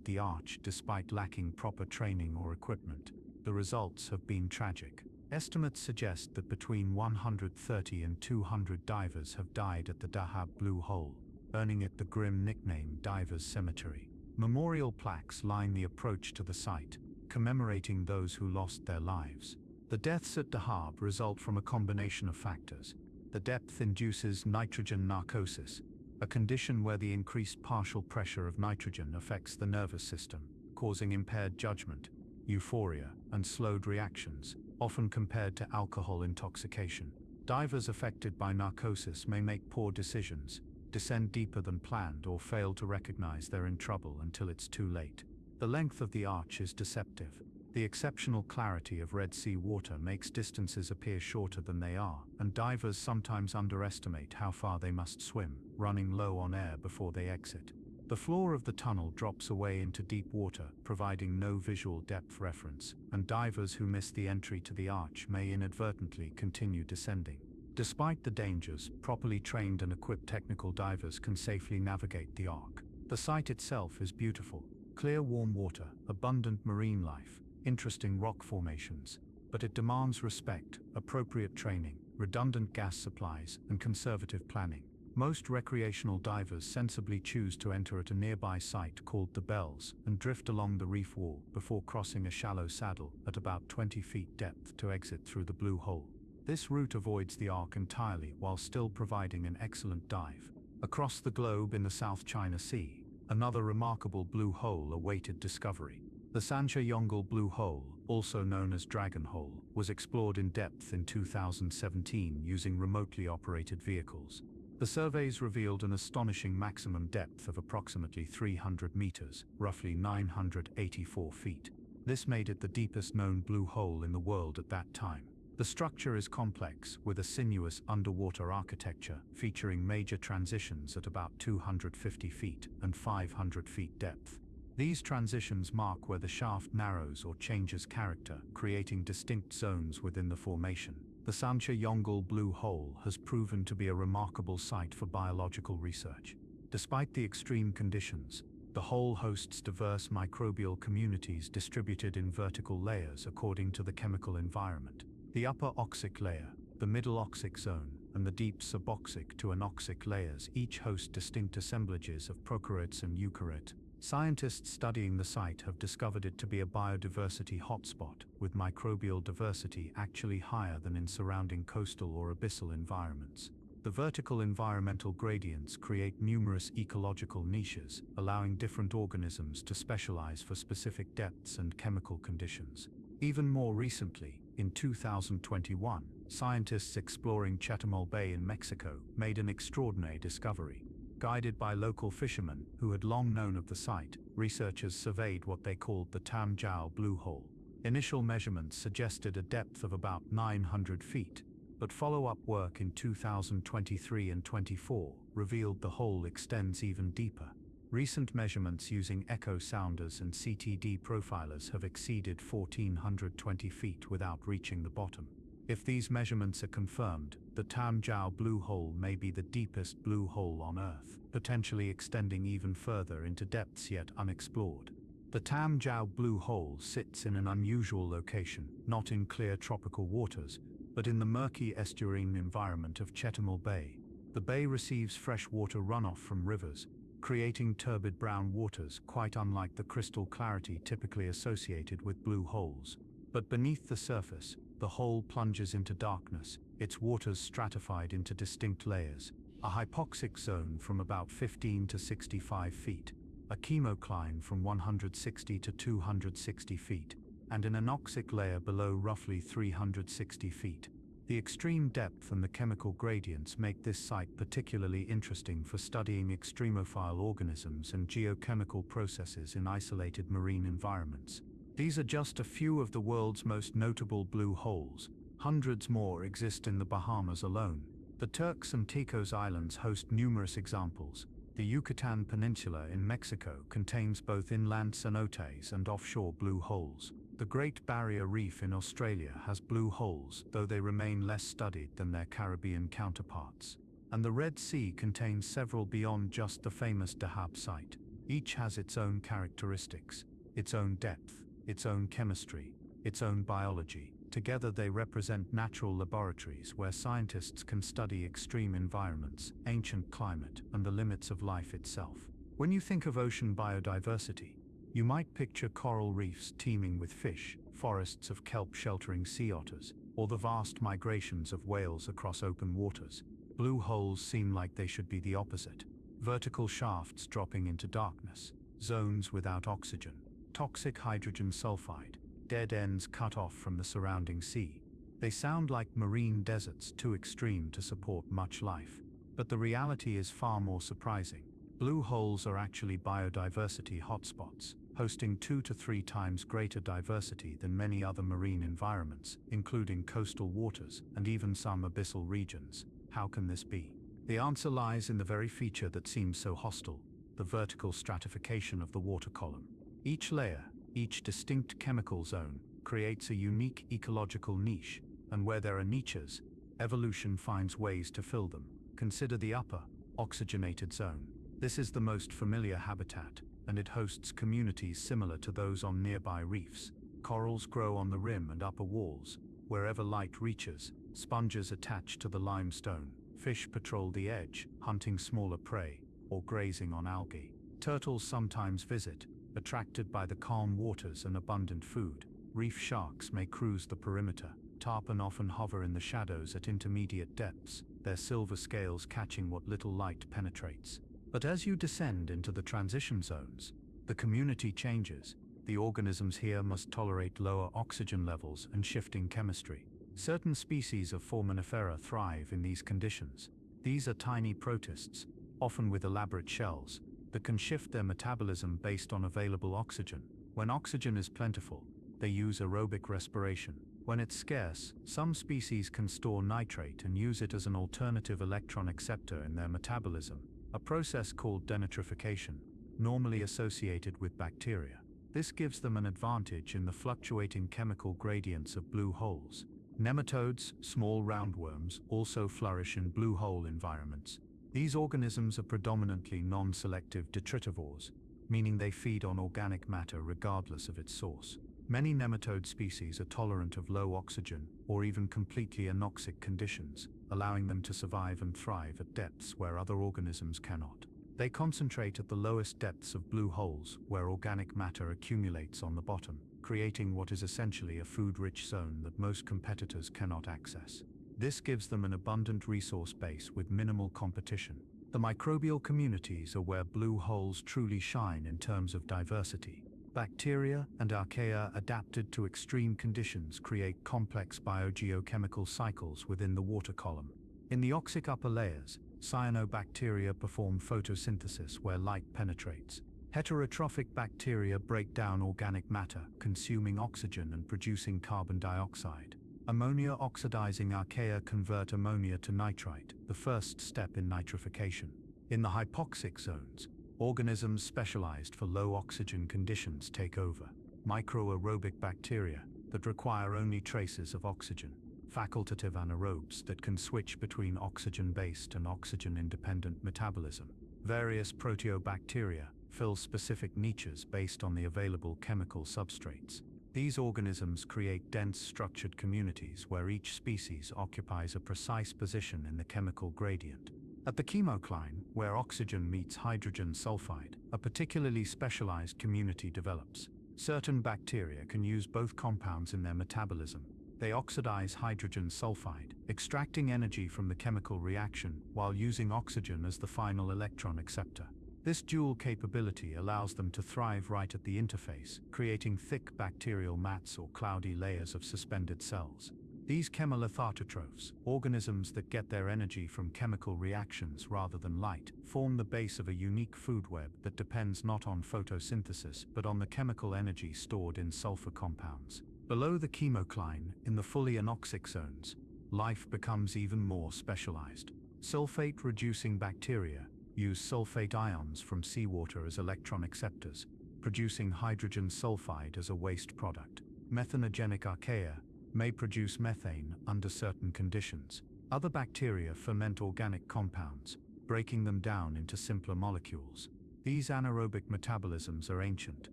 the arch despite lacking proper training or equipment. The results have been tragic. Estimates suggest that between 130 and 200 divers have died at the Dahab Blue Hole, earning it the grim nickname Divers Cemetery. Memorial plaques line the approach to the site, commemorating those who lost their lives. The deaths at Dahab result from a combination of factors. The depth induces nitrogen narcosis, a condition where the increased partial pressure of nitrogen affects the nervous system, causing impaired judgment, euphoria, and slowed reactions, often compared to alcohol intoxication. Divers affected by narcosis may make poor decisions, descend deeper than planned, or fail to recognize they're in trouble until it's too late. The length of the arch is deceptive. The exceptional clarity of Red Sea water makes distances appear shorter than they are, and divers sometimes underestimate how far they must swim, running low on air before they exit. The floor of the tunnel drops away into deep water, providing no visual depth reference, and divers who miss the entry to the arch may inadvertently continue descending. Despite the dangers, properly trained and equipped technical divers can safely navigate the arc. The site itself is beautiful. Clear warm water, abundant marine life, interesting rock formations, but it demands respect, appropriate training, redundant gas supplies, and conservative planning. Most recreational divers sensibly choose to enter at a nearby site called the Bells and drift along the reef wall before crossing a shallow saddle at about 20 feet depth to exit through the Blue Hole. This route avoids the arc entirely while still providing an excellent dive. Across the globe in the South China Sea, another remarkable blue hole awaited discovery. The Sancha-Yongle Blue Hole, also known as Dragon Hole, was explored in depth in 2017 using remotely operated vehicles. The surveys revealed an astonishing maximum depth of approximately 300 meters, roughly 984 feet. This made it the deepest known blue hole in the world at that time. The structure is complex, with a sinuous underwater architecture featuring major transitions at about 250 feet and 500 feet depth. These transitions mark where the shaft narrows or changes character, creating distinct zones within the formation. The Sancha-Yongle Blue Hole has proven to be a remarkable site for biological research. Despite the extreme conditions, the hole hosts diverse microbial communities distributed in vertical layers according to the chemical environment. The upper oxic layer, the middle oxic zone, and the deep suboxic to anoxic layers each host distinct assemblages of prokaryotes and eukaryotes. Scientists studying the site have discovered it to be a biodiversity hotspot, with microbial diversity actually higher than in surrounding coastal or abyssal environments. The vertical environmental gradients create numerous ecological niches, allowing different organisms to specialize for specific depths and chemical conditions. Even more recently, in 2021, scientists exploring Chetumal Bay in Mexico made an extraordinary discovery. Guided by local fishermen who had long known of the site, researchers surveyed what they called the Tam Jiao Blue Hole. Initial measurements suggested a depth of about 900 feet, but follow-up work in 2023 and 24 revealed the hole extends even deeper. Recent measurements using echo sounders and CTD profilers have exceeded 1,420 feet without reaching the bottom. If these measurements are confirmed, the Tam Jiao Blue Hole may be the deepest blue hole on Earth, potentially extending even further into depths yet unexplored. The Tam Jiao Blue Hole sits in an unusual location, not in clear tropical waters, but in the murky estuarine environment of Chetumal Bay. The bay receives freshwater runoff from rivers, creating turbid brown waters quite unlike the crystal clarity typically associated with blue holes. But beneath the surface, the hole plunges into darkness, its waters stratified into distinct layers, a hypoxic zone from about 15 to 65 feet, a chemocline from 160 to 260 feet, and an anoxic layer below roughly 360 feet. The extreme depth and the chemical gradients make this site particularly interesting for studying extremophile organisms and geochemical processes in isolated marine environments. These are just a few of the world's most notable blue holes. Hundreds more exist in the Bahamas alone. The Turks and Caicos Islands host numerous examples. The Yucatan Peninsula in Mexico contains both inland cenotes and offshore blue holes. The Great Barrier Reef in Australia has blue holes, though they remain less studied than their Caribbean counterparts. And the Red Sea contains several beyond just the famous Dahab site. Each has its own characteristics, its own depth, its own chemistry, its own biology. Together they represent natural laboratories where scientists can study extreme environments, ancient climate, and the limits of life itself. When you think of ocean biodiversity, you might picture coral reefs teeming with fish, forests of kelp sheltering sea otters, or the vast migrations of whales across open waters. Blue holes seem like they should be the opposite. Vertical shafts dropping into darkness, zones without oxygen, toxic hydrogen sulfide, dead ends cut off from the surrounding sea. They sound like marine deserts too extreme to support much life. But the reality is far more surprising. Blue holes are actually biodiversity hotspots, hosting 2 to 3 times greater diversity than many other marine environments, including coastal waters and even some abyssal regions. How can this be? The answer lies in the very feature that seems so hostile: the vertical stratification of the water column. Each layer, each distinct chemical zone, creates a unique ecological niche, and where there are niches, evolution finds ways to fill them. Consider the upper, oxygenated zone. This is the most familiar habitat, and it hosts communities similar to those on nearby reefs. Corals grow on the rim and upper walls. Wherever light reaches, sponges attach to the limestone. Fish patrol the edge, hunting smaller prey, or grazing on algae. Turtles sometimes visit, attracted by the calm waters and abundant food. Reef sharks may cruise the perimeter. Tarpon often hover in the shadows at intermediate depths, their silver scales catching what little light penetrates. But as you descend into the transition zones, the community changes. The organisms here must tolerate lower oxygen levels and shifting chemistry. Certain species of foraminifera thrive in these conditions. These are tiny protists, often with elaborate shells, that can shift their metabolism based on available oxygen. When oxygen is plentiful, they use aerobic respiration. When it's scarce, some species can store nitrate and use it as an alternative electron acceptor in their metabolism, a process called denitrification, normally associated with bacteria. This gives them an advantage in the fluctuating chemical gradients of blue holes. Nematodes, small roundworms, also flourish in blue hole environments. These organisms are predominantly non-selective detritivores, meaning they feed on organic matter regardless of its source. Many nematode species are tolerant of low oxygen or even completely anoxic conditions, allowing them to survive and thrive at depths where other organisms cannot. They concentrate at the lowest depths of blue holes, where organic matter accumulates on the bottom, creating what is essentially a food-rich zone that most competitors cannot access. This gives them an abundant resource base with minimal competition. The microbial communities are where blue holes truly shine in terms of diversity. Bacteria and archaea adapted to extreme conditions create complex biogeochemical cycles within the water column. In the oxic upper layers, cyanobacteria perform photosynthesis where light penetrates. Heterotrophic bacteria break down organic matter, consuming oxygen and producing carbon dioxide. Ammonia oxidizing archaea convert ammonia to nitrite, the first step in nitrification. In the hypoxic zones, organisms specialized for low oxygen conditions take over. Microaerobic bacteria that require only traces of oxygen. Facultative anaerobes that can switch between oxygen-based and oxygen-independent metabolism. Various proteobacteria fill specific niches based on the available chemical substrates. These organisms create dense structured communities where each species occupies a precise position in the chemical gradient. At the chemocline, where oxygen meets hydrogen sulfide, a particularly specialized community develops. Certain bacteria can use both compounds in their metabolism. They oxidize hydrogen sulfide, extracting energy from the chemical reaction while using oxygen as the final electron acceptor. This dual capability allows them to thrive right at the interface, creating thick bacterial mats or cloudy layers of suspended cells. These chemolithotrophs, organisms that get their energy from chemical reactions rather than light, form the base of a unique food web that depends not on photosynthesis but on the chemical energy stored in sulfur compounds. Below the chemocline, in the fully anoxic zones, life becomes even more specialized. Sulfate-reducing bacteria use sulfate ions from seawater as electron acceptors, producing hydrogen sulfide as a waste product. Methanogenic archaea may produce methane under certain conditions. Other bacteria ferment organic compounds, breaking them down into simpler molecules. These anaerobic metabolisms are ancient,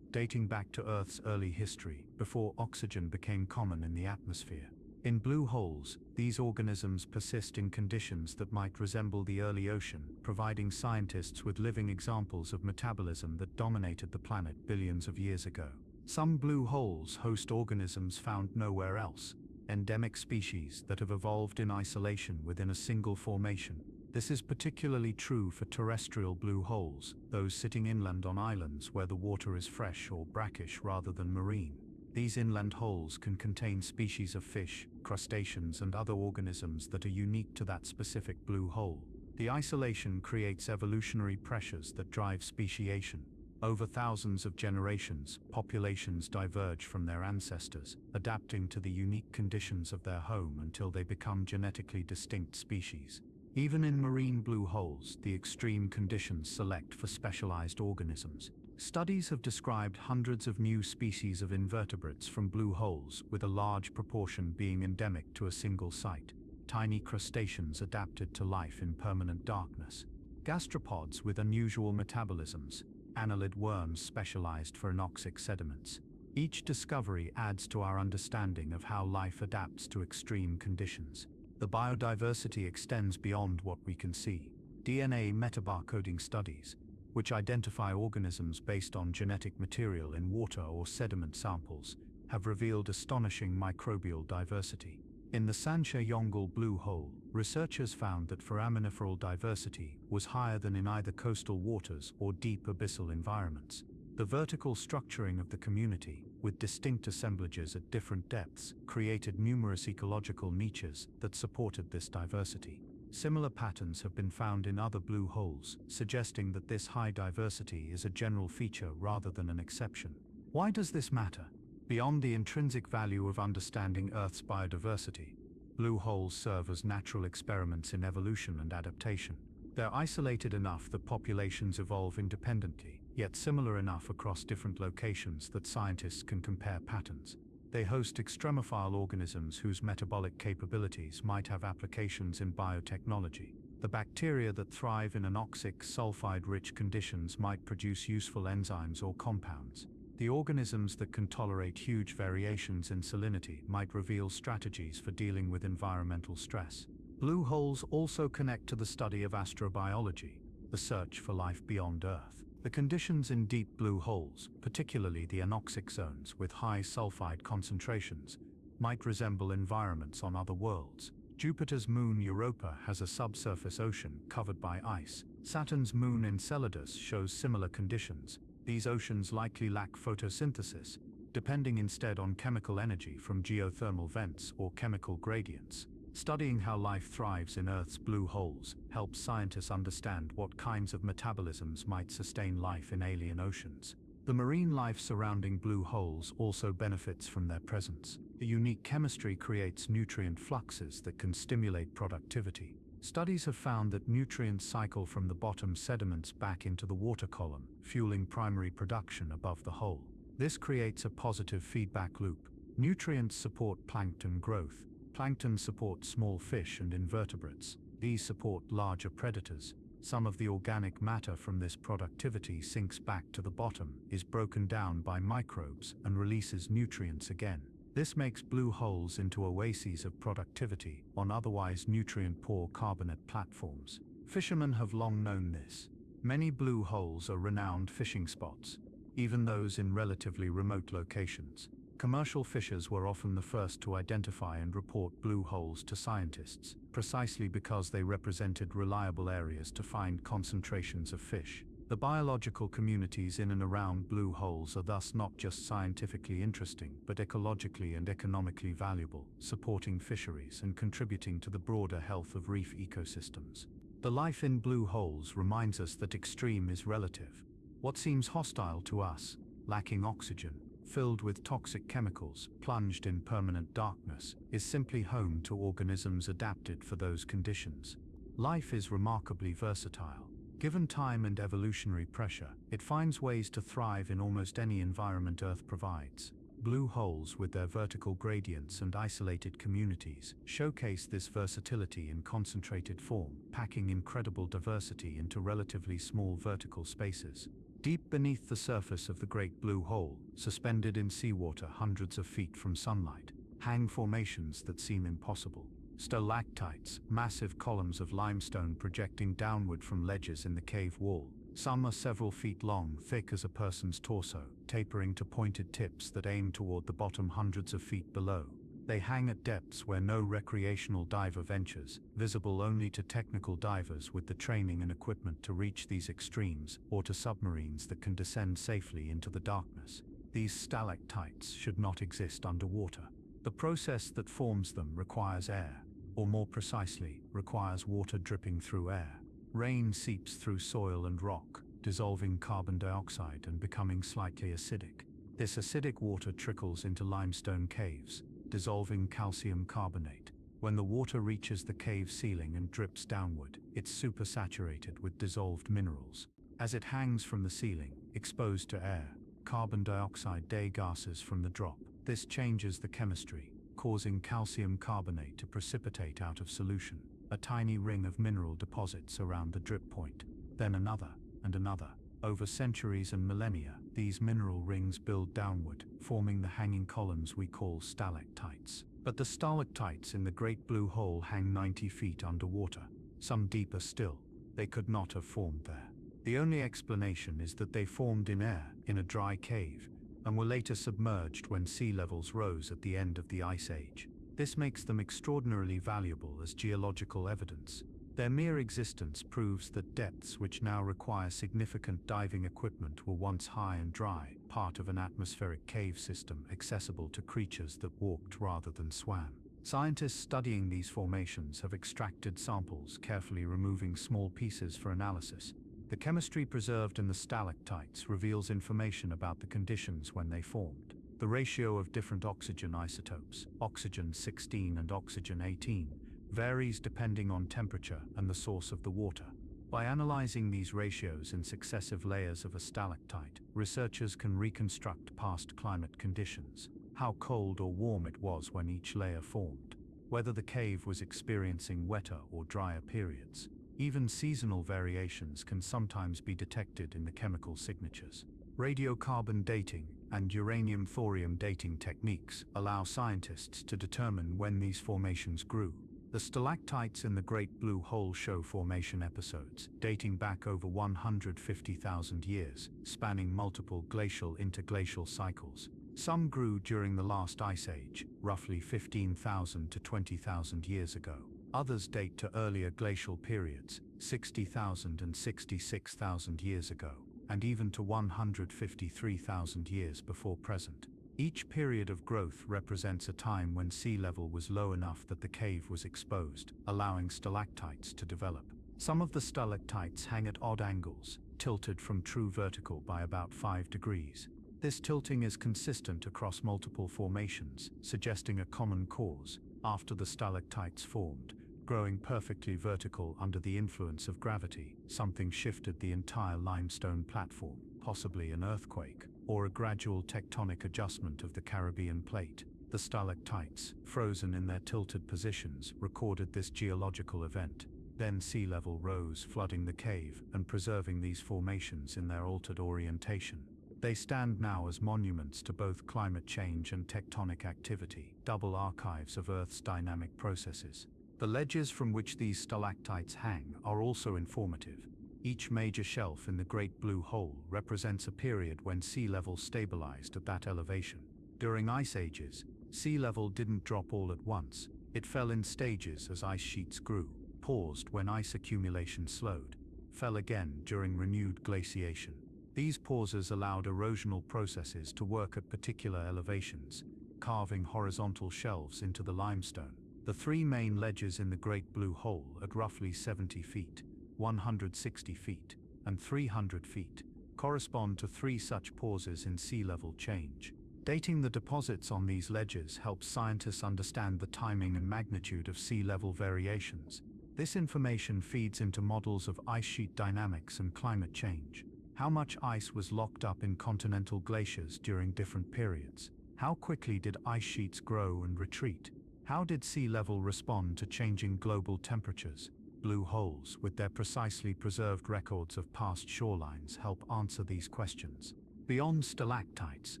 dating back to Earth's early history, before oxygen became common in the atmosphere. In blue holes, these organisms persist in conditions that might resemble the early ocean, providing scientists with living examples of metabolism that dominated the planet billions of years ago. Some blue holes host organisms found nowhere else, endemic species that have evolved in isolation within a single formation. This is particularly true for terrestrial blue holes, those sitting inland on islands where the water is fresh or brackish rather than marine. These inland holes can contain species of fish, crustaceans, and other organisms that are unique to that specific blue hole. The isolation creates evolutionary pressures that drive speciation. Over thousands of generations, populations diverge from their ancestors, adapting to the unique conditions of their home until they become genetically distinct species. Even in marine blue holes, the extreme conditions select for specialized organisms. Studies have described hundreds of new species of invertebrates from blue holes, with a large proportion being endemic to a single site. Tiny crustaceans adapted to life in permanent darkness. Gastropods with unusual metabolisms. Annelid worms specialized for anoxic sediments. Each discovery adds to our understanding of how life adapts to extreme conditions. The biodiversity extends beyond what we can see. DNA metabarcoding studies, which identify organisms based on genetic material in water or sediment samples, have revealed astonishing microbial diversity. In the Sancha-Yongle blue hole, researchers found that foraminiferal diversity was higher than in either coastal waters or deep abyssal environments. The vertical structuring of the community, with distinct assemblages at different depths, created numerous ecological niches that supported this diversity. Similar patterns have been found in other blue holes, suggesting that this high diversity is a general feature rather than an exception. Why does this matter? Beyond the intrinsic value of understanding Earth's biodiversity, blue holes serve as natural experiments in evolution and adaptation. They're isolated enough that populations evolve independently, yet similar enough across different locations that scientists can compare patterns. They host extremophile organisms whose metabolic capabilities might have applications in biotechnology. The bacteria that thrive in anoxic, sulfide-rich conditions might produce useful enzymes or compounds. The organisms that can tolerate huge variations in salinity might reveal strategies for dealing with environmental stress. Blue holes also connect to the study of astrobiology, the search for life beyond Earth. The conditions in deep blue holes, particularly the anoxic zones with high sulfide concentrations, might resemble environments on other worlds. Jupiter's moon Europa has a subsurface ocean covered by ice. Saturn's moon Enceladus shows similar conditions. These oceans likely lack photosynthesis, depending instead on chemical energy from geothermal vents or chemical gradients. Studying how life thrives in Earth's blue holes helps scientists understand what kinds of metabolisms might sustain life in alien oceans. The marine life surrounding blue holes also benefits from their presence. The unique chemistry creates nutrient fluxes that can stimulate productivity. Studies have found that nutrients cycle from the bottom sediments back into the water column, fueling primary production above the hole. This creates a positive feedback loop. Nutrients support plankton growth. Plankton supports small fish and invertebrates. These support larger predators. Some of the organic matter from this productivity sinks back to the bottom, is broken down by microbes, and releases nutrients again. This makes blue holes into oases of productivity on otherwise nutrient-poor carbonate platforms. Fishermen have long known this. Many blue holes are renowned fishing spots, even those in relatively remote locations. Commercial fishers were often the first to identify and report blue holes to scientists, precisely because they represented reliable areas to find concentrations of fish. The biological communities in and around blue holes are thus not just scientifically interesting, but ecologically and economically valuable, supporting fisheries and contributing to the broader health of reef ecosystems. The life in blue holes reminds us that extreme is relative. What seems hostile to us, lacking oxygen, filled with toxic chemicals, plunged in permanent darkness, is simply home to organisms adapted for those conditions. Life is remarkably versatile. Given time and evolutionary pressure, it finds ways to thrive in almost any environment Earth provides. Blue holes, with their vertical gradients and isolated communities, showcase this versatility in concentrated form, packing incredible diversity into relatively small vertical spaces. Deep beneath the surface of the Great Blue Hole, suspended in seawater hundreds of feet from sunlight, hang formations that seem impossible. Stalactites, massive columns of limestone projecting downward from ledges in the cave wall. Some are several feet long, thick as a person's torso, tapering to pointed tips that aim toward the bottom hundreds of feet below. They hang at depths where no recreational diver ventures, visible only to technical divers with the training and equipment to reach these extremes, or to submarines that can descend safely into the darkness. These stalactites should not exist underwater. The process that forms them requires air, or more precisely, requires water dripping through air. Rain seeps through soil and rock, dissolving carbon dioxide and becoming slightly acidic. This acidic water trickles into limestone caves, dissolving calcium carbonate. When the water reaches the cave ceiling and drips downward, it's supersaturated with dissolved minerals. As it hangs from the ceiling, exposed to air, carbon dioxide degasses from the drop. This changes the chemistry, causing calcium carbonate to precipitate out of solution. A tiny ring of mineral deposits around the drip point, then another, and another. Over centuries and millennia, these mineral rings build downward, forming the hanging columns we call stalactites. But the stalactites in the Great Blue Hole hang 90 feet underwater, some deeper still. They could not have formed there. The only explanation is that they formed in air, in a dry cave, and were later submerged when sea levels rose at the end of the Ice Age. This makes them extraordinarily valuable as geological evidence. Their mere existence proves that depths which now require significant diving equipment were once high and dry, part of an atmospheric cave system accessible to creatures that walked rather than swam. Scientists studying these formations have extracted samples, carefully removing small pieces for analysis. The chemistry preserved in the stalactites reveals information about the conditions when they formed. The ratio of different oxygen isotopes, oxygen-16 and oxygen-18, varies depending on temperature and the source of the water. By analyzing these ratios in successive layers of a stalactite, researchers can reconstruct past climate conditions, how cold or warm it was when each layer formed, whether the cave was experiencing wetter or drier periods. Even seasonal variations can sometimes be detected in the chemical signatures. Radiocarbon dating and uranium-thorium dating techniques allow scientists to determine when these formations grew. The stalactites in the Great Blue Hole show formation episodes, dating back over 150,000 years, spanning multiple glacial interglacial cycles. Some grew during the last ice age, roughly 15,000 to 20,000 years ago. Others date to earlier glacial periods, 60,000 and 66,000 years ago, and even to 153,000 years before present. Each period of growth represents a time when sea level was low enough that the cave was exposed, allowing stalactites to develop. Some of the stalactites hang at odd angles, tilted from true vertical by about 5 degrees. This tilting is consistent across multiple formations, suggesting a common cause. After the stalactites formed, growing perfectly vertical under the influence of gravity, something shifted the entire limestone platform, possibly an earthquake, or a gradual tectonic adjustment of the Caribbean plate. The stalactites, frozen in their tilted positions, recorded this geological event. Then sea level rose, flooding the cave and preserving these formations in their altered orientation. They stand now as monuments to both climate change and tectonic activity, double archives of Earth's dynamic processes. The ledges from which these stalactites hang are also informative. Each major shelf in the Great Blue Hole represents a period when sea level stabilized at that elevation. During ice ages, sea level didn't drop all at once. It fell in stages as ice sheets grew, paused when ice accumulation slowed, fell again during renewed glaciation. These pauses allowed erosional processes to work at particular elevations, carving horizontal shelves into the limestone. The three main ledges in the Great Blue Hole at roughly 70 feet, 160 feet, and 300 feet, correspond to three such pauses in sea level change. Dating the deposits on these ledges helps scientists understand the timing and magnitude of sea level variations. This information feeds into models of ice sheet dynamics and climate change. How much ice was locked up in continental glaciers during different periods? How quickly did ice sheets grow and retreat? How did sea level respond to changing global temperatures? Blue holes, with their precisely preserved records of past shorelines, help answer these questions. Beyond stalactites,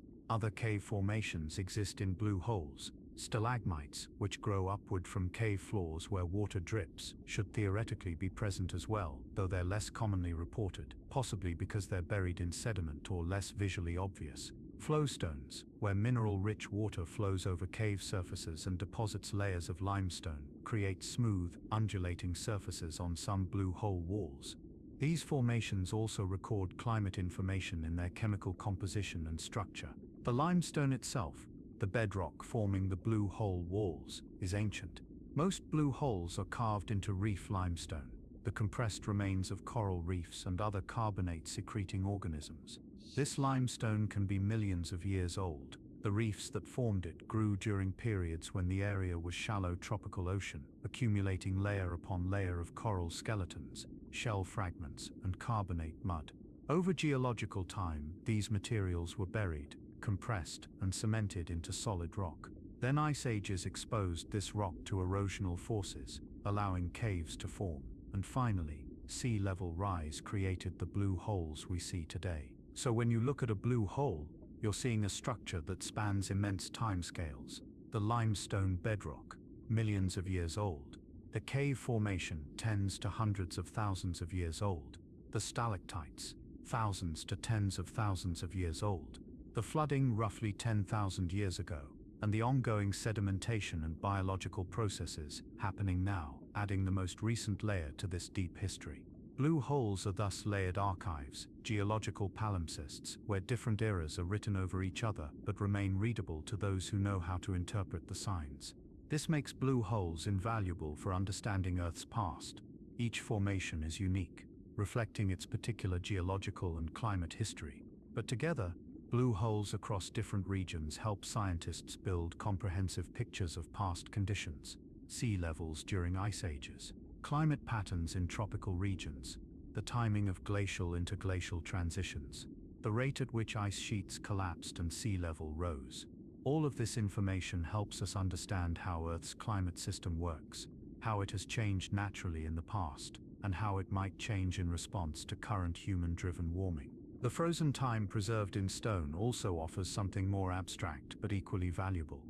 other cave formations exist in blue holes. Stalagmites, which grow upward from cave floors where water drips, should theoretically be present as well, though they're less commonly reported, possibly because they're buried in sediment or less visually obvious. Flowstones, where mineral-rich water flows over cave surfaces and deposits layers of limestone, create smooth, undulating surfaces on some blue hole walls. These formations also record climate information in their chemical composition and structure. The limestone itself, the bedrock forming the blue hole walls, is ancient. Most blue holes are carved into reef limestone, the compressed remains of coral reefs and other carbonate-secreting organisms. This limestone can be millions of years old. The reefs that formed it grew during periods when the area was shallow tropical ocean, accumulating layer upon layer of coral skeletons, shell fragments, and carbonate mud. Over geological time, these materials were buried, compressed, and cemented into solid rock. Then ice ages exposed this rock to erosional forces, allowing caves to form. And finally, sea level rise created the blue holes we see today. So when you look at a blue hole, you're seeing a structure that spans immense timescales. The limestone bedrock, millions of years old. The cave formation, tens to hundreds of thousands of years old. The stalactites, thousands to tens of thousands of years old. The flooding, roughly 10,000 years ago. And the ongoing sedimentation and biological processes happening now, adding the most recent layer to this deep history. Blue holes are thus layered archives, geological palimpsests, where different eras are written over each other but remain readable to those who know how to interpret the signs. This makes blue holes invaluable for understanding Earth's past. Each formation is unique, reflecting its particular geological and climate history. But together, blue holes across different regions help scientists build comprehensive pictures of past conditions, sea levels during ice ages, climate patterns in tropical regions, the timing of glacial interglacial transitions, the rate at which ice sheets collapsed and sea level rose. All of this information helps us understand how Earth's climate system works, how it has changed naturally in the past, and how it might change in response to current human-driven warming. The frozen time preserved in stone also offers something more abstract but equally valuable.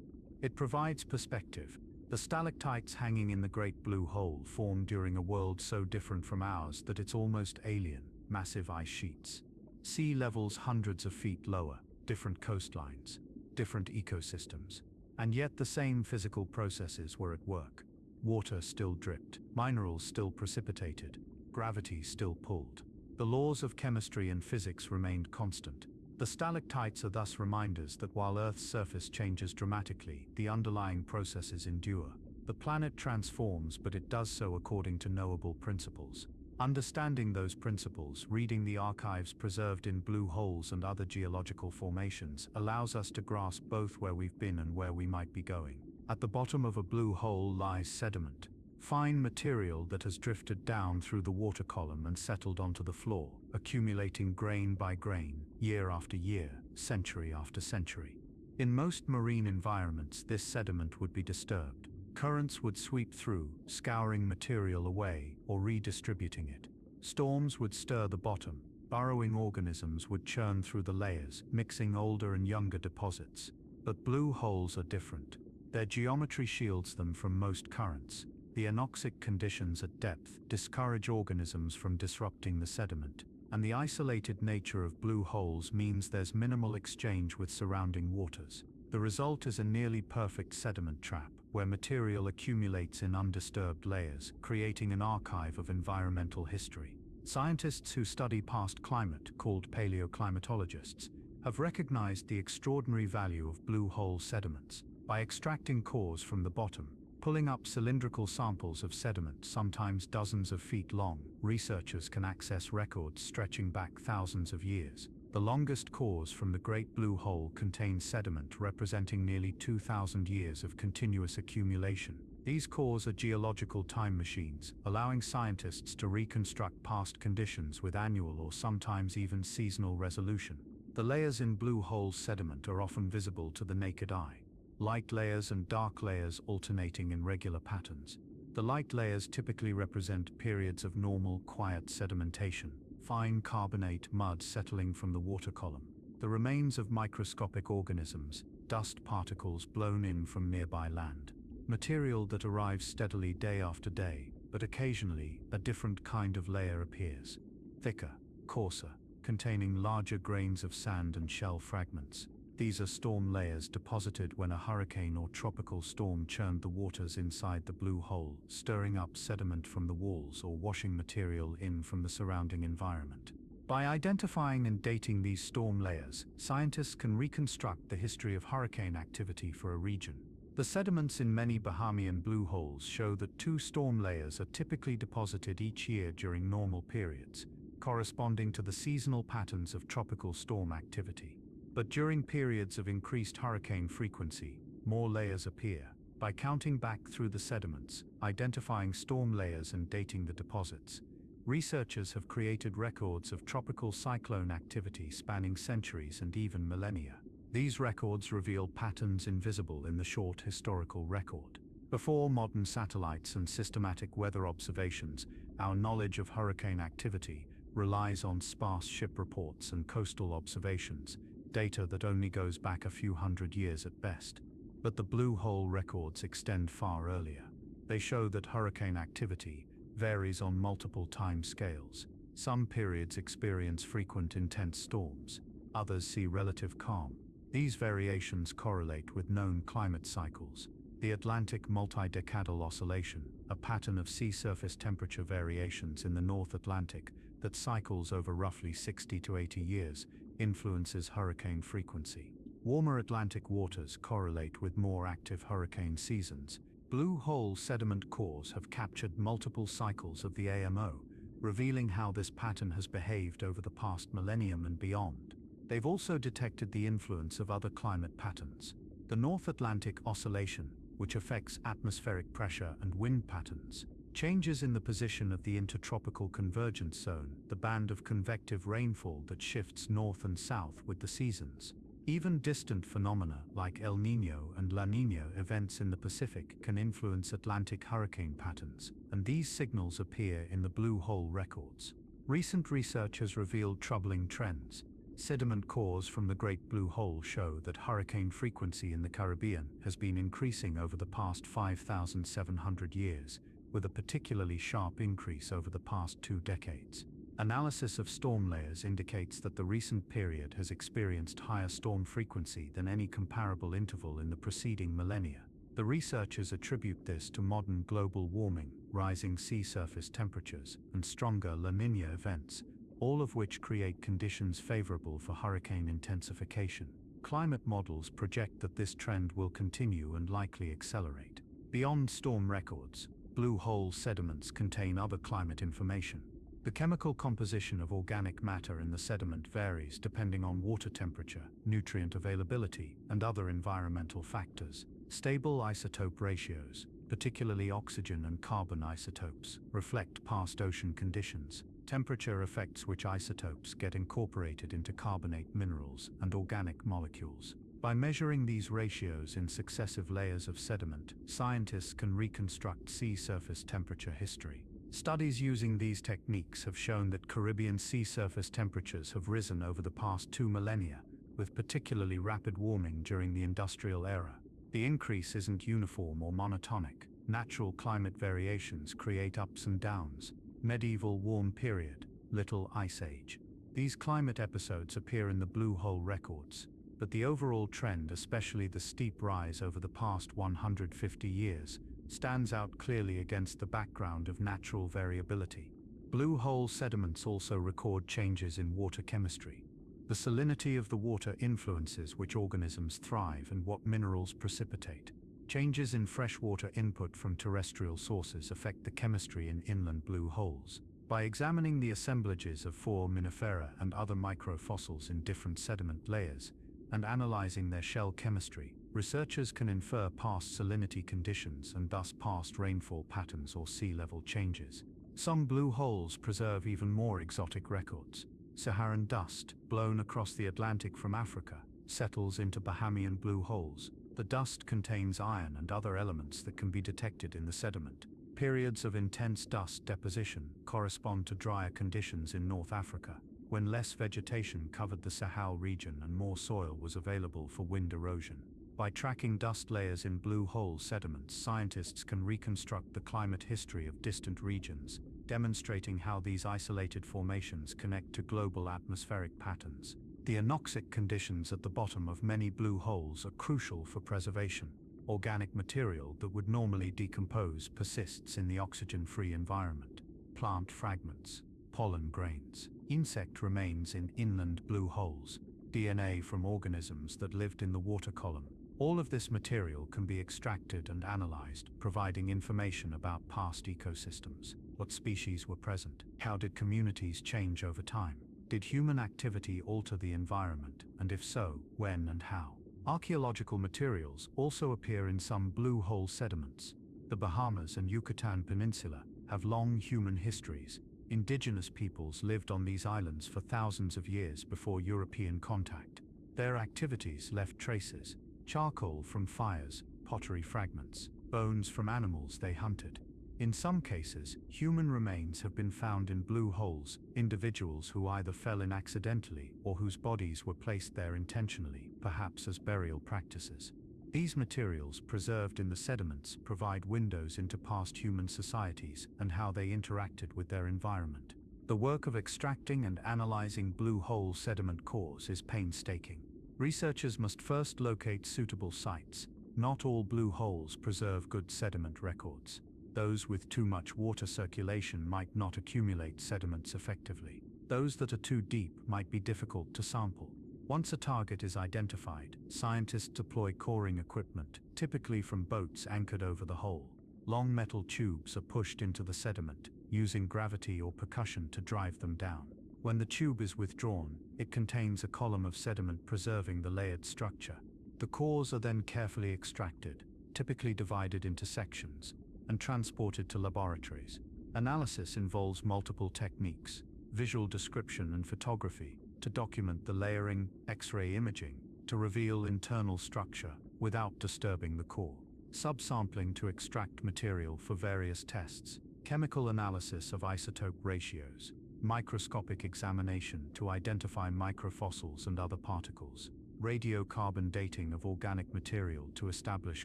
It provides perspective. The stalactites hanging in the Great Blue Hole formed during a world so different from ours that it's almost alien, massive ice sheets. Sea levels hundreds of feet lower, different coastlines, different ecosystems. And yet the same physical processes were at work. Water still dripped, minerals still precipitated, gravity still pulled. The laws of chemistry and physics remained constant. The stalactites are thus reminders that while Earth's surface changes dramatically, the underlying processes endure. The planet transforms, but it does so according to knowable principles. Understanding those principles, reading the archives preserved in blue holes and other geological formations, allows us to grasp both where we've been and where we might be going. At the bottom of a blue hole lies sediment, fine material that has drifted down through the water column and settled onto the floor, accumulating grain by grain, year after year, century after century. In most marine environments, this sediment would be disturbed. Currents would sweep through, scouring material away or redistributing it. Storms would stir the bottom. Burrowing organisms would churn through the layers, mixing older and younger deposits. But blue holes are different. Their geometry shields them from most currents. The anoxic conditions at depth discourage organisms from disrupting the sediment, and the isolated nature of blue holes means there's minimal exchange with surrounding waters. The result is a nearly perfect sediment trap, where material accumulates in undisturbed layers, creating an archive of environmental history. Scientists who study past climate, called paleoclimatologists, have recognized the extraordinary value of blue hole sediments. By extracting cores from the bottom, pulling up cylindrical samples of sediment, sometimes dozens of feet long, researchers can access records stretching back thousands of years. The longest cores from the Great Blue Hole contain sediment representing nearly 2,000 years of continuous accumulation. These cores are geological time machines, allowing scientists to reconstruct past conditions with annual or sometimes even seasonal resolution. The layers in blue hole sediment are often visible to the naked eye, light layers and dark layers alternating in regular patterns. The light layers typically represent periods of normal, quiet sedimentation, fine carbonate mud settling from the water column, the remains of microscopic organisms, dust particles blown in from nearby land, material that arrives steadily day after day, but occasionally a different kind of layer appears, thicker, coarser, containing larger grains of sand and shell fragments. These are storm layers deposited when a hurricane or tropical storm churned the waters inside the blue hole, stirring up sediment from the walls or washing material in from the surrounding environment. By identifying and dating these storm layers, scientists can reconstruct the history of hurricane activity for a region. The sediments in many Bahamian blue holes show that 2 storm layers are typically deposited each year during normal periods, corresponding to the seasonal patterns of tropical storm activity. But during periods of increased hurricane frequency, more layers appear. By counting back through the sediments, identifying storm layers and dating the deposits, researchers have created records of tropical cyclone activity spanning centuries and even millennia. These records reveal patterns invisible in the short historical record. Before modern satellites and systematic weather observations, our knowledge of hurricane activity relies on sparse ship reports and coastal observations, data that only goes back a few hundred years at best. But the blue hole records extend far earlier. They show that hurricane activity varies on multiple time scales. Some periods experience frequent intense storms, others see relative calm. These variations correlate with known climate cycles. The Atlantic multi-decadal oscillation, a pattern of sea surface temperature variations in the North Atlantic that cycles over roughly 60 to 80 years, influences hurricane frequency. Warmer Atlantic waters correlate with more active hurricane seasons. Blue hole sediment cores have captured multiple cycles of the AMO, revealing how this pattern has behaved over the past millennium and beyond. They've also detected the influence of other climate patterns. The North Atlantic oscillation, which affects atmospheric pressure and wind patterns, changes in the position of the intertropical convergence zone, the band of convective rainfall that shifts north and south with the seasons. Even distant phenomena like El Niño and La Niña events in the Pacific can influence Atlantic hurricane patterns, and these signals appear in the blue hole records. Recent research has revealed troubling trends. Sediment cores from the Great Blue Hole show that hurricane frequency in the Caribbean has been increasing over the past 5,700 years, with a particularly sharp increase over the past 2 decades. Analysis of storm layers indicates that the recent period has experienced higher storm frequency than any comparable interval in the preceding millennia. The researchers attribute this to modern global warming, rising sea surface temperatures, and stronger La Niña events, all of which create conditions favorable for hurricane intensification. Climate models project that this trend will continue and likely accelerate. Beyond storm records, blue hole sediments contain other climate information. The chemical composition of organic matter in the sediment varies depending on water temperature, nutrient availability, and other environmental factors. Stable isotope ratios, particularly oxygen and carbon isotopes, reflect past ocean conditions. Temperature affects which isotopes get incorporated into carbonate minerals and organic molecules. By measuring these ratios in successive layers of sediment, scientists can reconstruct sea surface temperature history. Studies using these techniques have shown that Caribbean sea surface temperatures have risen over the past 2 millennia, with particularly rapid warming during the industrial era. The increase isn't uniform or monotonic. Natural climate variations create ups and downs. Medieval warm period, Little Ice Age. These climate episodes appear in the blue hole records, but the overall trend, especially the steep rise over the past 150 years, stands out clearly against the background of natural variability. Blue hole sediments also record changes in water chemistry. The salinity of the water influences which organisms thrive and what minerals precipitate. Changes in freshwater input from terrestrial sources affect the chemistry in inland blue holes. By examining the assemblages of foraminifera and other microfossils in different sediment layers, and analyzing their shell chemistry, researchers can infer past salinity conditions and thus past rainfall patterns or sea level changes. Some blue holes preserve even more exotic records. Saharan dust, blown across the Atlantic from Africa, settles into Bahamian blue holes. The dust contains iron and other elements that can be detected in the sediment. Periods of intense dust deposition correspond to drier conditions in North Africa, when less vegetation covered the Sahel region and more soil was available for wind erosion. By tracking dust layers in blue hole sediments, scientists can reconstruct the climate history of distant regions, demonstrating how these isolated formations connect to global atmospheric patterns. The anoxic conditions at the bottom of many blue holes are crucial for preservation. Organic material that would normally decompose persists in the oxygen-free environment. Plant fragments, pollen grains, insect remains in inland blue holes, DNA from organisms that lived in the water column. All of this material can be extracted and analyzed, providing information about past ecosystems. What species were present? How did communities change over time? Did human activity alter the environment, and if so, when and how? Archaeological materials also appear in some blue hole sediments. The Bahamas and Yucatan Peninsula have long human histories. Indigenous peoples lived on these islands for thousands of years before European contact. Their activities left traces: charcoal from fires, pottery fragments, bones from animals they hunted. In some cases, human remains have been found in blue holes, individuals who either fell in accidentally or whose bodies were placed there intentionally, perhaps as burial practices. These materials, preserved in the sediments, provide windows into past human societies and how they interacted with their environment. The work of extracting and analyzing blue hole sediment cores is painstaking. Researchers must first locate suitable sites. Not all blue holes preserve good sediment records. Those with too much water circulation might not accumulate sediments effectively. Those that are too deep might be difficult to sample. Once a target is identified, scientists deploy coring equipment, typically from boats anchored over the hole. Long metal tubes are pushed into the sediment, using gravity or percussion to drive them down. When the tube is withdrawn, it contains a column of sediment preserving the layered structure. The cores are then carefully extracted, typically divided into sections, and transported to laboratories. Analysis involves multiple techniques: visual description and photography, to document the layering, X-ray imaging, to reveal internal structure without disturbing the core, subsampling to extract material for various tests, chemical analysis of isotope ratios, microscopic examination to identify microfossils and other particles, radiocarbon dating of organic material to establish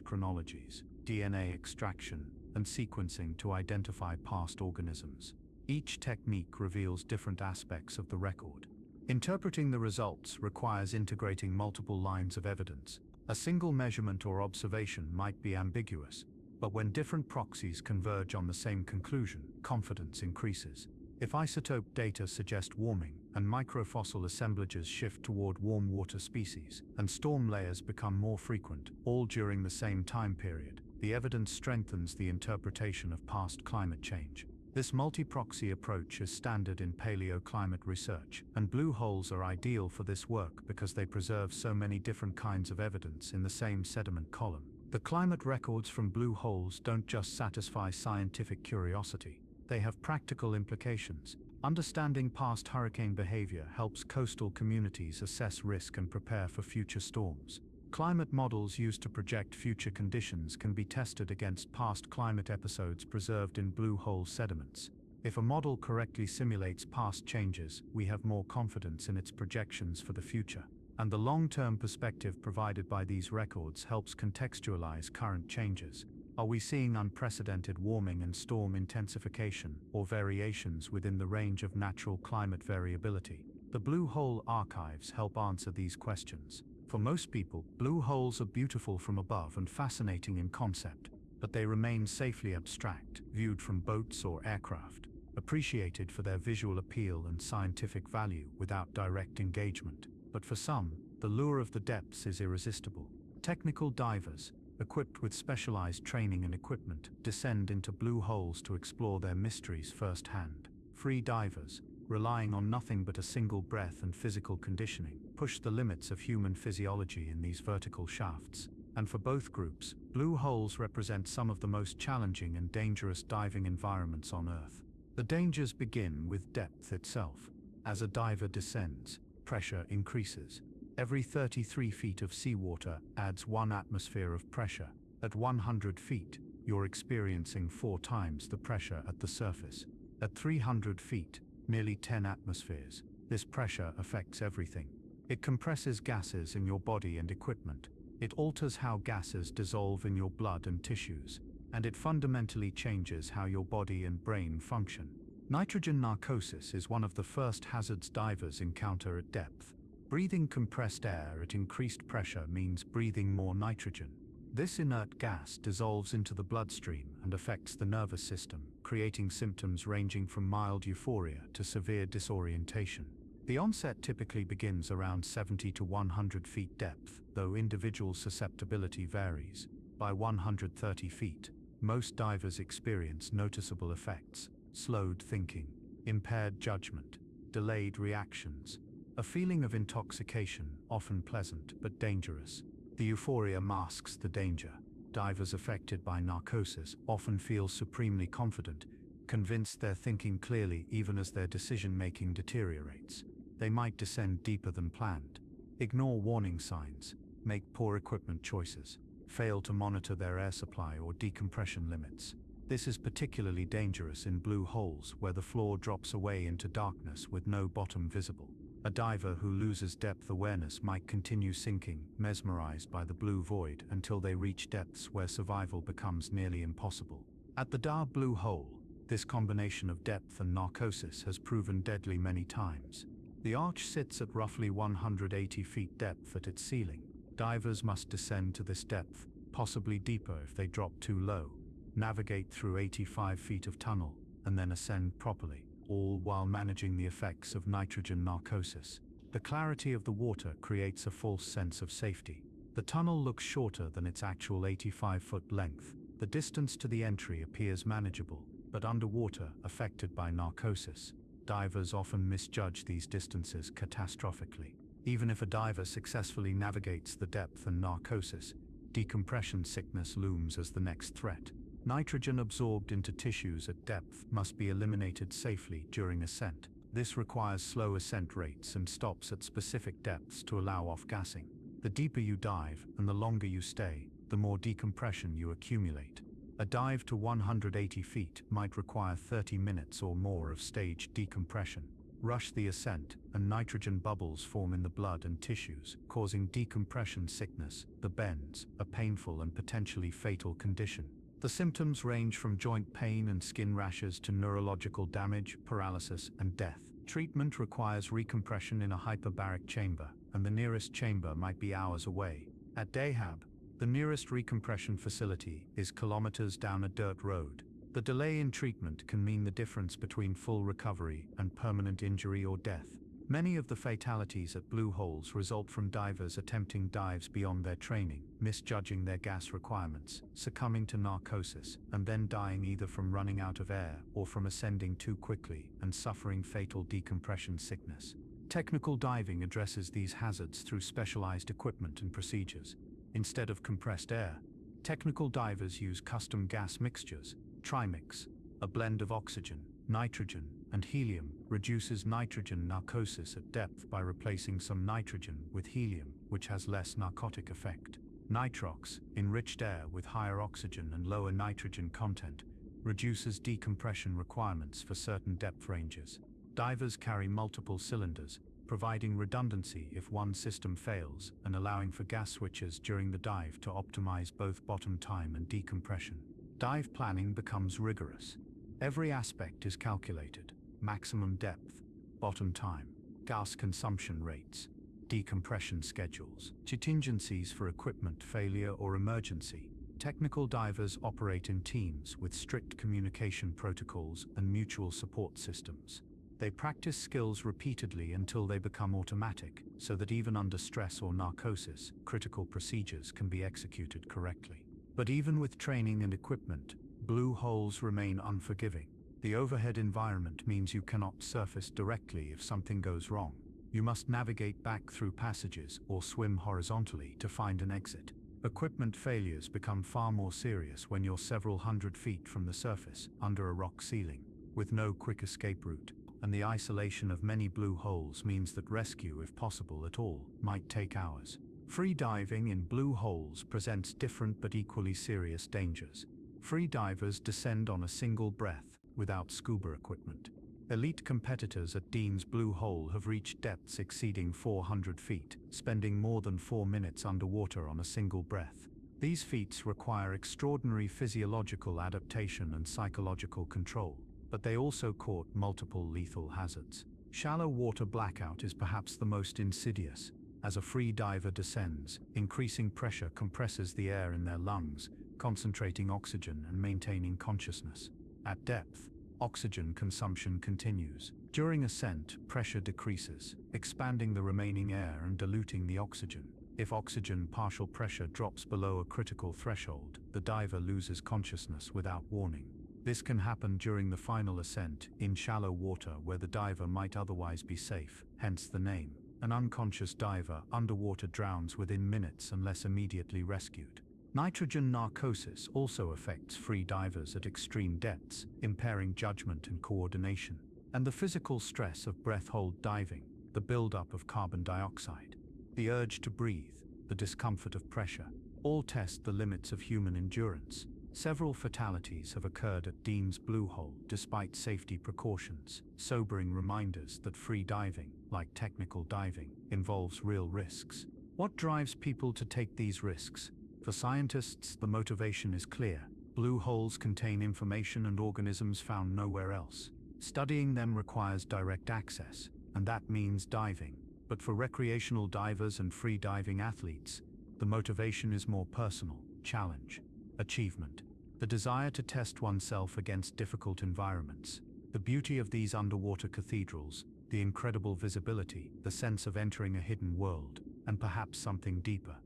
chronologies, DNA extraction, and sequencing to identify past organisms. Each technique reveals different aspects of the record. Interpreting the results requires integrating multiple lines of evidence. A single measurement or observation might be ambiguous, but when different proxies converge on the same conclusion, confidence increases. If isotope data suggest warming, and microfossil assemblages shift toward warm water species, and storm layers become more frequent, all during the same time period, the evidence strengthens the interpretation of past climate change. This multi-proxy approach is standard in paleoclimate research, and blue holes are ideal for this work because they preserve so many different kinds of evidence in the same sediment column. The climate records from blue holes don't just satisfy scientific curiosity, they have practical implications. Understanding past hurricane behavior helps coastal communities assess risk and prepare for future storms. Climate models used to project future conditions can be tested against past climate episodes preserved in blue hole sediments. If a model correctly simulates past changes, we have more confidence in its projections for the future. And the long-term perspective provided by these records helps contextualize current changes. Are we seeing unprecedented warming and storm intensification, or variations within the range of natural climate variability? The blue hole archives help answer these questions. For most people, blue holes are beautiful from above and fascinating in concept, but they remain safely abstract, viewed from boats or aircraft, appreciated for their visual appeal and scientific value without direct engagement. But for some, the lure of the depths is irresistible. Technical divers, equipped with specialized training and equipment, descend into blue holes to explore their mysteries firsthand. Free divers, relying on nothing but a single breath and physical conditioning, push the limits of human physiology in these vertical shafts. And for both groups, blue holes represent some of the most challenging and dangerous diving environments on Earth. The dangers begin with depth itself. As a diver descends, pressure increases. Every 33 feet of seawater adds 1 atmosphere of pressure. At 100 feet, you're experiencing 4 times the pressure at the surface. At 300 feet, nearly 10 atmospheres. This pressure affects everything. It compresses gases in your body and equipment. It alters how gases dissolve in your blood and tissues, and it fundamentally changes how your body and brain function. Nitrogen narcosis is one of the first hazards divers encounter at depth. Breathing compressed air at increased pressure means breathing more nitrogen. This inert gas dissolves into the bloodstream and affects the nervous system, creating symptoms ranging from mild euphoria to severe disorientation. The onset typically begins around 70 to 100 feet depth, though individual susceptibility varies. By 130 feet, most divers experience noticeable effects: slowed thinking, impaired judgment, delayed reactions, a feeling of intoxication, often pleasant but dangerous. The euphoria masks the danger. Divers affected by narcosis often feel supremely confident, convinced they're thinking clearly even as their decision-making deteriorates. They might descend deeper than planned, ignore warning signs, make poor equipment choices, fail to monitor their air supply or decompression limits. This is particularly dangerous in blue holes where the floor drops away into darkness with no bottom visible. A diver who loses depth awareness might continue sinking, mesmerized by the blue void, until they reach depths where survival becomes nearly impossible. At the dark blue hole, this combination of depth and narcosis has proven deadly many times. The arch sits at roughly 180 feet depth at its ceiling. Divers must descend to this depth, possibly deeper if they drop too low, navigate through 85 feet of tunnel, and then ascend properly, all while managing the effects of nitrogen narcosis. The clarity of the water creates a false sense of safety. The tunnel looks shorter than its actual 85-foot length. The distance to the entry appears manageable, but underwater, affected by narcosis, divers often misjudge these distances catastrophically. Even if a diver successfully navigates the depth and narcosis, decompression sickness looms as the next threat. Nitrogen absorbed into tissues at depth must be eliminated safely during ascent. This requires slow ascent rates and stops at specific depths to allow off-gassing. The deeper you dive and the longer you stay, the more decompression you accumulate. A dive to 180 feet might require 30 minutes or more of staged decompression. Rush the ascent, and nitrogen bubbles form in the blood and tissues, causing decompression sickness. The bends, a painful and potentially fatal condition. The symptoms range from joint pain and skin rashes to neurological damage, paralysis, and death. Treatment requires recompression in a hyperbaric chamber, and the nearest chamber might be hours away. At Dahab, the nearest recompression facility is kilometers down a dirt road. The delay in treatment can mean the difference between full recovery and permanent injury or death. Many of the fatalities at blue holes result from divers attempting dives beyond their training, misjudging their gas requirements, succumbing to narcosis, and then dying either from running out of air or from ascending too quickly and suffering fatal decompression sickness. Technical diving addresses these hazards through specialized equipment and procedures. Instead of compressed air, technical divers use custom gas mixtures. Trimix, a blend of oxygen, nitrogen, and helium, reduces nitrogen narcosis at depth by replacing some nitrogen with helium, which has less narcotic effect. Nitrox, enriched air with higher oxygen and lower nitrogen content, reduces decompression requirements for certain depth ranges. Divers carry multiple cylinders, providing redundancy if one system fails and allowing for gas switches during the dive to optimize both bottom time and decompression. Dive planning becomes rigorous. Every aspect is calculated: maximum depth, bottom time, gas consumption rates, decompression schedules, contingencies for equipment failure or emergency. Technical divers operate in teams with strict communication protocols and mutual support systems. They practice skills repeatedly until they become automatic, so that even under stress or narcosis, critical procedures can be executed correctly. But even with training and equipment, blue holes remain unforgiving. The overhead environment means you cannot surface directly if something goes wrong. You must navigate back through passages or swim horizontally to find an exit. Equipment failures become far more serious when you're several hundred feet from the surface, under a rock ceiling, with no quick escape route. and the isolation of many blue holes means that rescue, if possible at all, might take hours. Free diving in blue holes presents different but equally serious dangers. Free divers descend on a single breath, without scuba equipment. Elite competitors at Dean's Blue Hole have reached depths exceeding 400 feet, spending more than 4 minutes underwater on a single breath. These feats require extraordinary physiological adaptation and psychological control, but they also court multiple lethal hazards. Shallow water blackout is perhaps the most insidious. As a free diver descends, increasing pressure compresses the air in their lungs, concentrating oxygen and maintaining consciousness. At depth, oxygen consumption continues. During ascent, pressure decreases, expanding the remaining air and diluting the oxygen. If oxygen partial pressure drops below a critical threshold, the diver loses consciousness without warning. This can happen during the final ascent, in shallow water where the diver might otherwise be safe, hence the name. An unconscious diver underwater drowns within minutes unless immediately rescued. Nitrogen narcosis also affects free divers at extreme depths, impairing judgment and coordination. And the physical stress of breath-hold diving, the buildup of carbon dioxide, the urge to breathe, the discomfort of pressure, all test the limits of human endurance. Several fatalities have occurred at Dean's Blue Hole despite safety precautions, sobering reminders that free diving, like technical diving, involves real risks. What drives people to take these risks? For scientists, the motivation is clear. Blue holes contain information and organisms found nowhere else. Studying them requires direct access, and that means diving. But for recreational divers and free diving athletes, the motivation is more personal: challenge, achievement, the desire to test oneself against difficult environments. The beauty of these underwater cathedrals, the incredible visibility, the sense of entering a hidden world, and perhaps something deeper.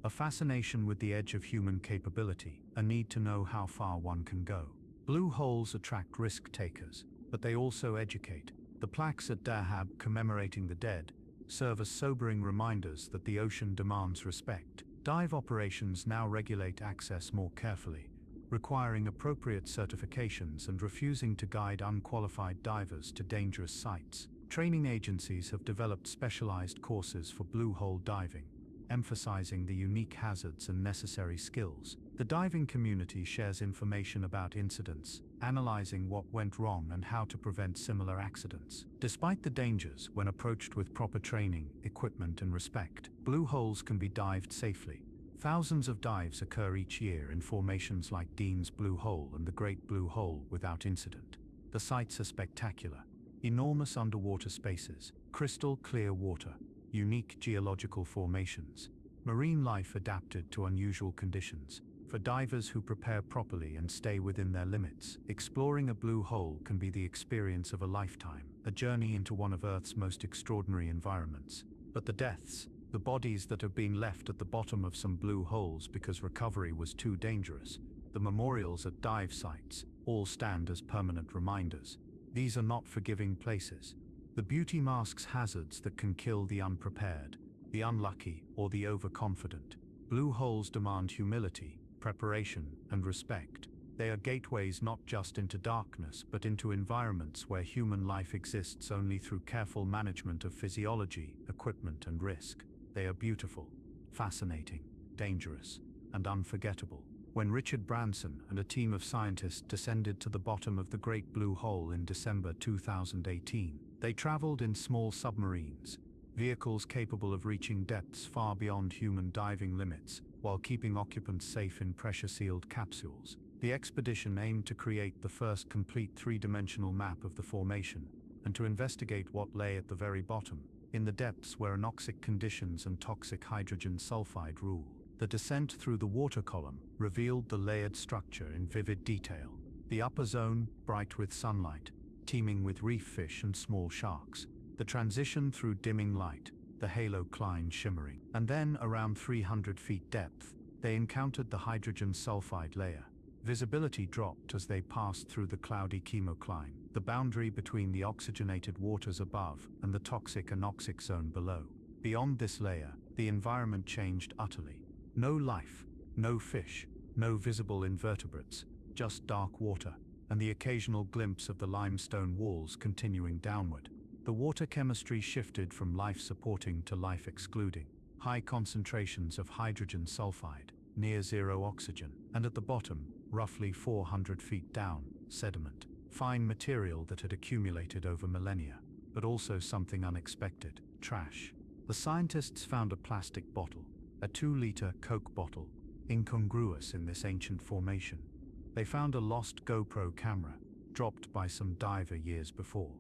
A fascination with the edge of human capability, a need to know how far one can go. Blue holes attract risk-takers, but they also educate. The plaques at Dahab commemorating the dead serve as sobering reminders that the ocean demands respect. Dive operations now regulate access more carefully, requiring appropriate certifications and refusing to guide unqualified divers to dangerous sites. Training agencies have developed specialized courses for blue hole diving, emphasizing the unique hazards and necessary skills. The diving community shares information about incidents, analyzing what went wrong and how to prevent similar accidents. Despite the dangers, when approached with proper training, equipment and respect, blue holes can be dived safely. Thousands of dives occur each year in formations like Dean's Blue Hole and the Great Blue Hole without incident. The sites are spectacular. Enormous underwater spaces, crystal clear water, unique geological formations, marine life adapted to unusual conditions. For divers who prepare properly and stay within their limits, exploring a blue hole can be the experience of a lifetime, a journey into one of Earth's most extraordinary environments. But the deaths, the bodies that have been left at the bottom of some blue holes because recovery was too dangerous, the memorials at dive sites, all stand as permanent reminders. These are not forgiving places. The beauty masks hazards that can kill the unprepared, the unlucky, or the overconfident. Blue holes demand humility, preparation, and respect. They are gateways not just into darkness, but into environments where human life exists only through careful management of physiology, equipment, and risk. They are beautiful, fascinating, dangerous, and unforgettable. When Richard Branson and a team of scientists descended to the bottom of the Great Blue Hole in December 2018, they traveled in small submarines, vehicles capable of reaching depths far beyond human diving limits, while keeping occupants safe in pressure-sealed capsules. The expedition aimed to create the first complete three-dimensional map of the formation, and to investigate what lay at the very bottom, in the depths where anoxic conditions and toxic hydrogen sulfide rule. The descent through the water column revealed the layered structure in vivid detail. The upper zone, bright with sunlight, teeming with reef fish and small sharks. The transition through dimming light, the halo cline shimmering. And then, around 300 feet depth, they encountered the hydrogen sulfide layer. Visibility dropped as they passed through the cloudy chemocline, the boundary between the oxygenated waters above and the toxic anoxic zone below. Beyond this layer, the environment changed utterly. No life, no fish, no visible invertebrates, just dark water, and the occasional glimpse of the limestone walls continuing downward. The water chemistry shifted from life-supporting to life-excluding. High concentrations of hydrogen sulfide, near zero oxygen, and at the bottom, roughly 400 feet down, sediment. Fine material that had accumulated over millennia, but also something unexpected: trash. The scientists found a plastic bottle, a 2-liter Coke bottle, incongruous in this ancient formation. They found a lost GoPro camera, dropped by some diver years before.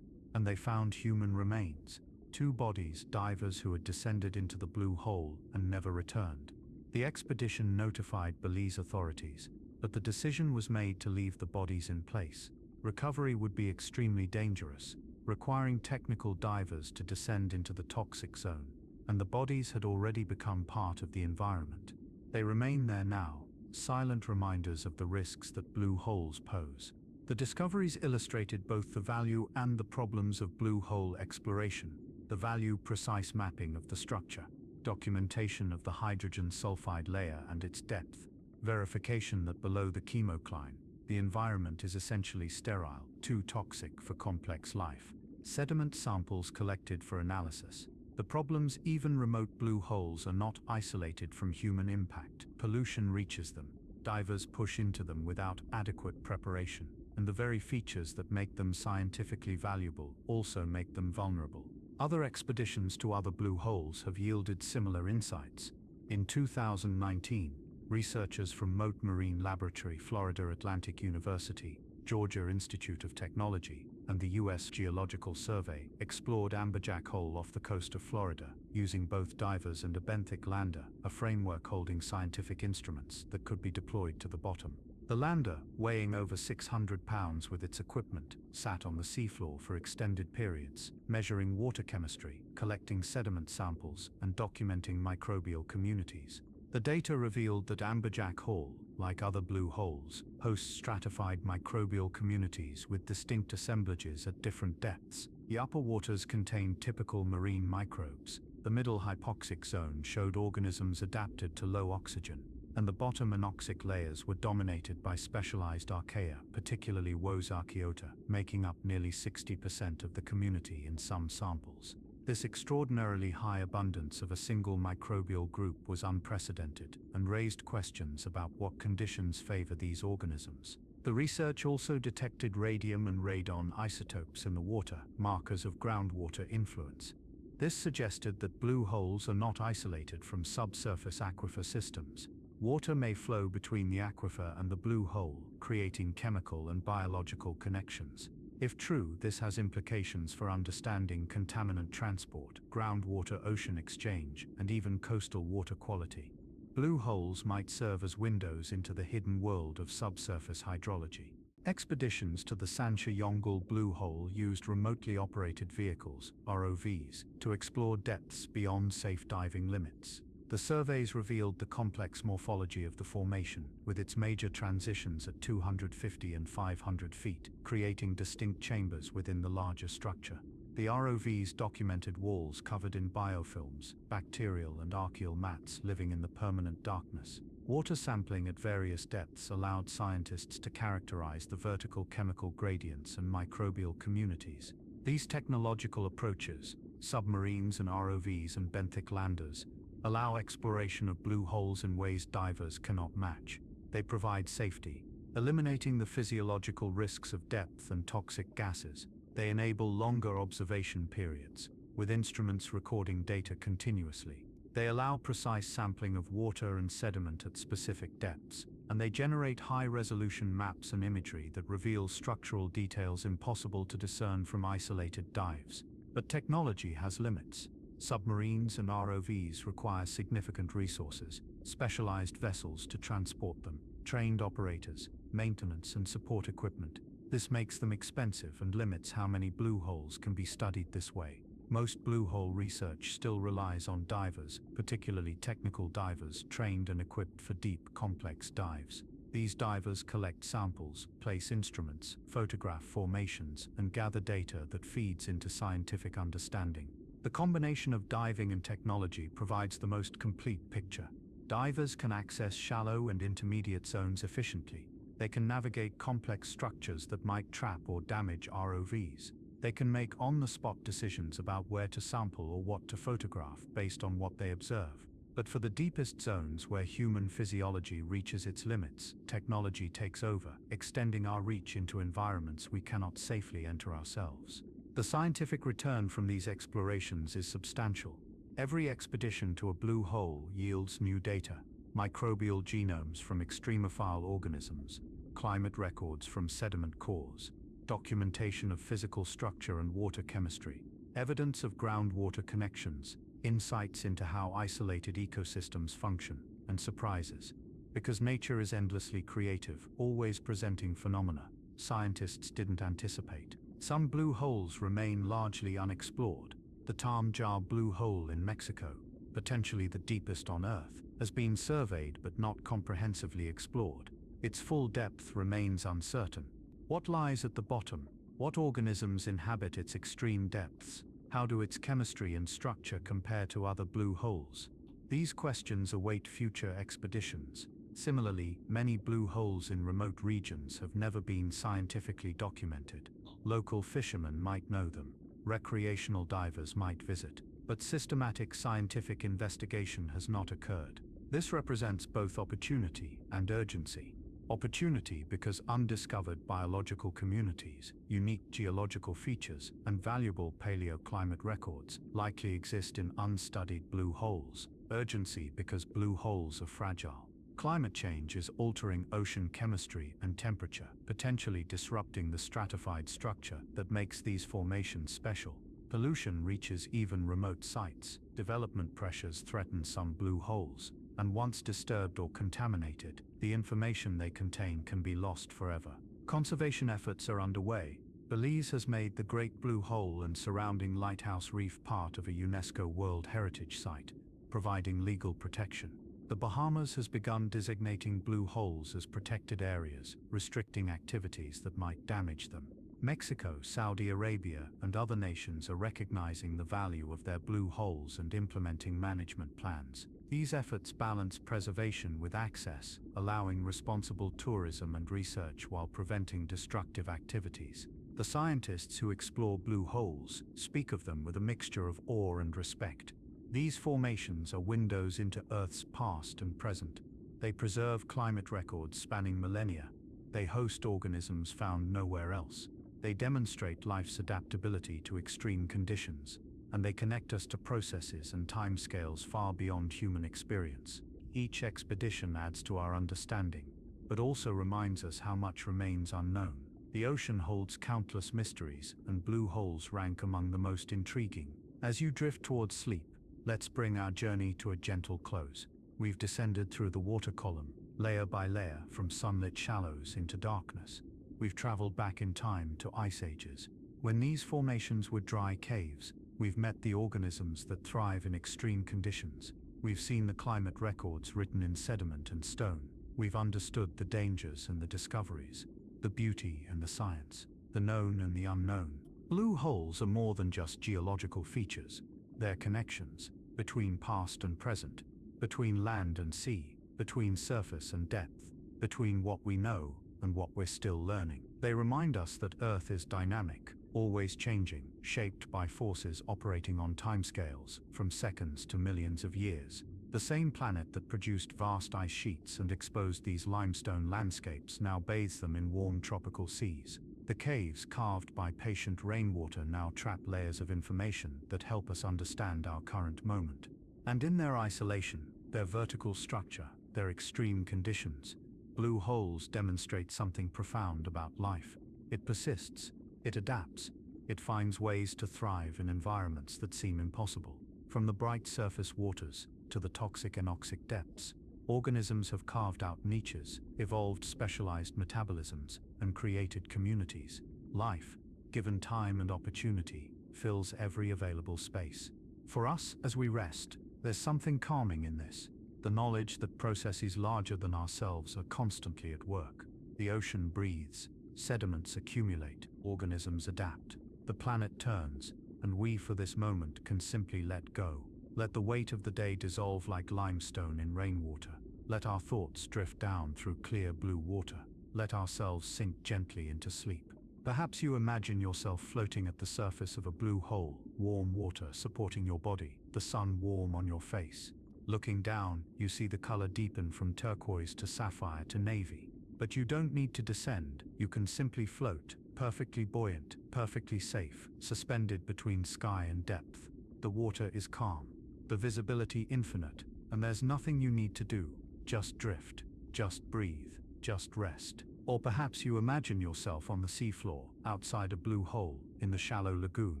And they found human remains, 2 bodies, divers who had descended into the blue hole and never returned. The expedition notified Belize authorities, but the decision was made to leave the bodies in place. Recovery would be extremely dangerous, requiring technical divers to descend into the toxic zone, and the bodies had already become part of the environment. They remain there now, silent reminders of the risks that blue holes pose. The discoveries illustrated both the value and the problems of blue hole exploration. The value: precise mapping of the structure, documentation of the hydrogen sulfide layer and its depth, verification that below the chemocline, the environment is essentially sterile, too toxic for complex life. Sediment samples collected for analysis. The problems: even remote blue holes are not isolated from human impact. Pollution reaches them. Divers push into them without adequate preparation. And the very features that make them scientifically valuable also make them vulnerable. Other expeditions to other blue holes have yielded similar insights. In 2019, researchers from Mote Marine Laboratory, Florida Atlantic University, Georgia Institute of Technology, and the U.S. Geological Survey explored Amberjack Hole off the coast of Florida, using both divers and a benthic lander, a framework holding scientific instruments that could be deployed to the bottom. The lander, weighing over 600 pounds with its equipment, sat on the seafloor for extended periods, measuring water chemistry, collecting sediment samples, and documenting microbial communities. The data revealed that Amberjack Hole, like other blue holes, hosts stratified microbial communities with distinct assemblages at different depths. The upper waters contained typical marine microbes. The middle hypoxic zone showed organisms adapted to low oxygen, and the bottom anoxic layers were dominated by specialized archaea, particularly Wo's archaeota, making up nearly 60% of the community in some samples. This extraordinarily high abundance of a single microbial group was unprecedented and raised questions about what conditions favor these organisms. The research also detected radium and radon isotopes in the water, markers of groundwater influence. This suggested that blue holes are not isolated from subsurface aquifer systems. Water may flow between the aquifer and the blue hole, creating chemical and biological connections. If true, this has implications for understanding contaminant transport, groundwater-ocean exchange, and even coastal water quality. Blue holes might serve as windows into the hidden world of subsurface hydrology. Expeditions to the Sancha Yongle Blue Hole used remotely operated vehicles, ROVs, to explore depths beyond safe diving limits. The surveys revealed the complex morphology of the formation, with its major transitions at 250 and 500 feet, creating distinct chambers within the larger structure. The ROVs documented walls covered in biofilms, bacterial and archaeal mats living in the permanent darkness. Water sampling at various depths allowed scientists to characterize the vertical chemical gradients and microbial communities. These technological approaches, submarines and ROVs and benthic landers, allow exploration of blue holes in ways divers cannot match. They provide safety, eliminating the physiological risks of depth and toxic gases. They enable longer observation periods, with instruments recording data continuously. They allow precise sampling of water and sediment at specific depths, and they generate high-resolution maps and imagery that reveal structural details impossible to discern from isolated dives. But technology has limits. Submarines and ROVs require significant resources, specialized vessels to transport them, trained operators, maintenance and support equipment. This makes them expensive and limits how many blue holes can be studied this way. Most blue hole research still relies on divers, particularly technical divers trained and equipped for deep, complex dives. These divers collect samples, place instruments, photograph formations, and gather data that feeds into scientific understanding. The combination of diving and technology provides the most complete picture. Divers can access shallow and intermediate zones efficiently, They can navigate complex structures that might trap or damage ROVs. They can make on-the-spot decisions about where to sample or what to photograph based on what they observe. But for the deepest zones where human physiology reaches its limits, technology takes over, extending our reach into environments we cannot safely enter ourselves. The scientific return from these explorations is substantial. Every expedition to a blue hole yields new data: microbial genomes from extremophile organisms, climate records from sediment cores, documentation of physical structure and water chemistry, evidence of groundwater connections, insights into how isolated ecosystems function, and surprises. Because nature is endlessly creative, always presenting phenomena scientists didn't anticipate. Some blue holes remain largely unexplored. The Tamjar Blue Hole in Mexico, potentially the deepest on Earth, has been surveyed but not comprehensively explored. Its full depth remains uncertain. What lies at the bottom? What organisms inhabit its extreme depths? How do its chemistry and structure compare to other blue holes? These questions await future expeditions. Similarly, many blue holes in remote regions have never been scientifically documented. Local fishermen might know them. Recreational divers might visit. But systematic scientific investigation has not occurred. This represents both opportunity and urgency. Opportunity because undiscovered biological communities, unique geological features, and valuable paleoclimate records likely exist in unstudied blue holes. Urgency because blue holes are fragile. Climate change is altering ocean chemistry and temperature, potentially disrupting the stratified structure that makes these formations special. Pollution reaches even remote sites. Development pressures threaten some blue holes, and once disturbed or contaminated, the information they contain can be lost forever. Conservation efforts are underway. Belize has made the Great Blue Hole and surrounding Lighthouse Reef part of a UNESCO World Heritage Site, providing legal protection. The Bahamas has begun designating blue holes as protected areas, restricting activities that might damage them. Mexico, Saudi Arabia, and other nations are recognizing the value of their blue holes and implementing management plans. These efforts balance preservation with access, allowing responsible tourism and research while preventing destructive activities. The scientists who explore blue holes speak of them with a mixture of awe and respect. These formations are windows into Earth's past and present. They preserve climate records spanning millennia. They host organisms found nowhere else. They demonstrate life's adaptability to extreme conditions, and they connect us to processes and timescales far beyond human experience. Each expedition adds to our understanding, but also reminds us how much remains unknown. The ocean holds countless mysteries, and blue holes rank among the most intriguing. As you drift towards sleep, let's bring our journey to a gentle close. We've descended through the water column, layer by layer, from sunlit shallows into darkness. We've traveled back in time to ice ages. When these formations were dry caves, we've met the organisms that thrive in extreme conditions. We've seen the climate records written in sediment and stone. We've understood the dangers and the discoveries, the beauty and the science, the known and the unknown. Blue holes are more than just geological features. They're connections between past and present, between land and sea, between surface and depth, between what we know and what we're still learning. They remind us that Earth is dynamic, always changing, shaped by forces operating on timescales from seconds to millions of years. The same planet that produced vast ice sheets and exposed these limestone landscapes now bathes them in warm tropical seas. The caves carved by patient rainwater now trap layers of information that help us understand our current moment. And in their isolation, their vertical structure, their extreme conditions, blue holes demonstrate something profound about life. It persists, it adapts, it finds ways to thrive in environments that seem impossible. From the bright surface waters to the toxic anoxic depths, organisms have carved out niches, evolved specialized metabolisms, and created communities. Life, given time and opportunity, fills every available space. For us, as we rest, there's something calming in this. The knowledge that processes larger than ourselves are constantly at work. The ocean breathes, sediments accumulate, organisms adapt. The planet turns, and we for this moment can simply let go. Let the weight of the day dissolve like limestone in rainwater. Let our thoughts drift down through clear blue water. let ourselves sink gently into sleep. Perhaps you imagine yourself floating at the surface of a blue hole, warm water supporting your body, the sun warm on your face. Looking down, you see the color deepen from turquoise to sapphire to navy. But you don't need to descend, you can simply float, perfectly buoyant, perfectly safe, suspended between sky and depth. The water is calm, the visibility infinite, and there's nothing you need to do. Just drift, just breathe, just rest. Or perhaps you imagine yourself on the seafloor, outside a blue hole, in the shallow lagoon,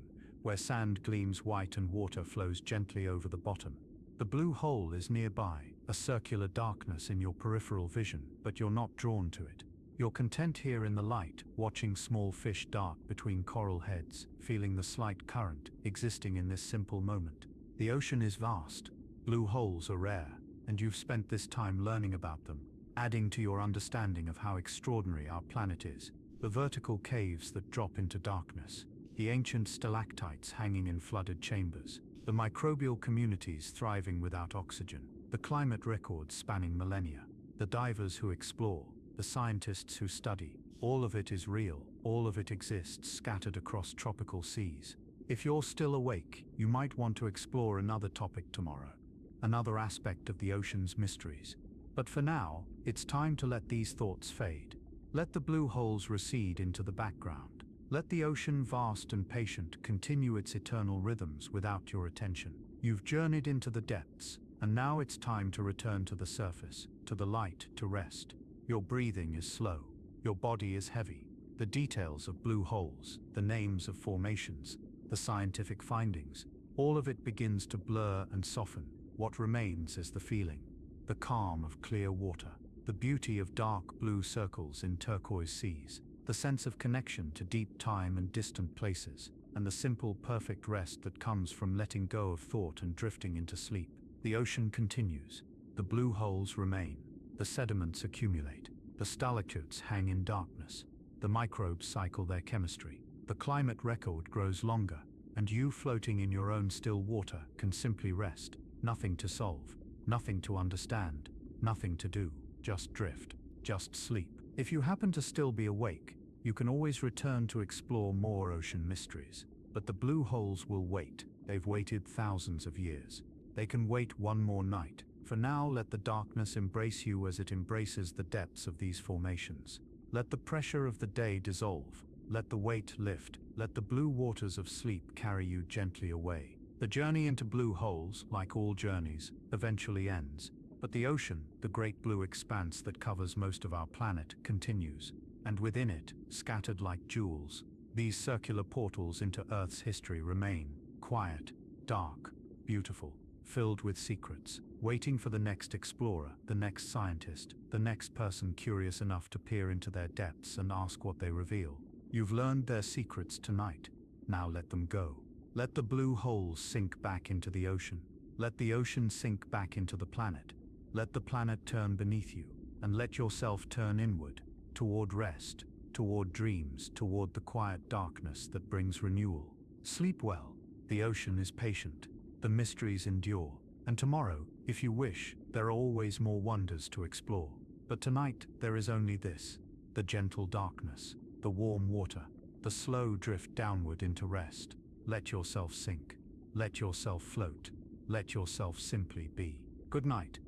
where sand gleams white and water flows gently over the bottom. The blue hole is nearby, a circular darkness in your peripheral vision, but you're not drawn to it. You're content here in the light, watching small fish dart between coral heads, feeling the slight current, existing in this simple moment. The ocean is vast, blue holes are rare, and you've spent this time learning about them, adding to your understanding of how extraordinary our planet is. The vertical caves that drop into darkness, the ancient stalactites hanging in flooded chambers, the microbial communities thriving without oxygen, the climate records spanning millennia, the divers who explore, the scientists who study. All of it is real, all of it exists scattered across tropical seas. If you're still awake, you might want to explore another topic tomorrow, another aspect of the ocean's mysteries. But for now, it's time to let these thoughts fade. Let the blue holes recede into the background. Let the ocean, vast and patient, continue its eternal rhythms without your attention. You've journeyed into the depths, and now it's time to return to the surface, to the light, to rest. Your breathing is slow. Your body is heavy. The details of blue holes, the names of formations, the scientific findings, all of it begins to blur and soften. What remains is the feeling, the calm of clear water, the beauty of dark blue circles in turquoise seas, the sense of connection to deep time and distant places, and the simple, perfect rest that comes from letting go of thought and drifting into sleep. The ocean continues. The blue holes remain. The sediments accumulate. The stalactites hang in darkness. The microbes cycle their chemistry. The climate record grows longer, and you floating in your own still water can simply rest. Nothing to solve, nothing to understand, nothing to do. Just drift, just sleep. If you happen to still be awake, you can always return to explore more ocean mysteries. But the blue holes will wait. They've waited thousands of years. They can wait one more night. For now, let the darkness embrace you as it embraces the depths of these formations. Let the pressure of the day dissolve. Let the weight lift. Let the blue waters of sleep carry you gently away. The journey into blue holes, like all journeys, eventually ends. But the ocean, the great blue expanse that covers most of our planet, continues. And within it, scattered like jewels, these circular portals into Earth's history remain, quiet, dark, beautiful, filled with secrets, waiting for the next explorer, the next scientist, the next person curious enough to peer into their depths and ask what they reveal. You've learned their secrets tonight. Now let them go. Let the blue holes sink back into the ocean. Let the ocean sink back into the planet. Let the planet turn beneath you, and let yourself turn inward, toward rest, toward dreams, toward the quiet darkness that brings renewal. Sleep well. The ocean is patient. The mysteries endure. And tomorrow, if you wish, there are always more wonders to explore. But tonight, there is only this: the gentle darkness, the warm water, the slow drift downward into rest. Let yourself sink. Let yourself float. Let yourself simply be. Good night.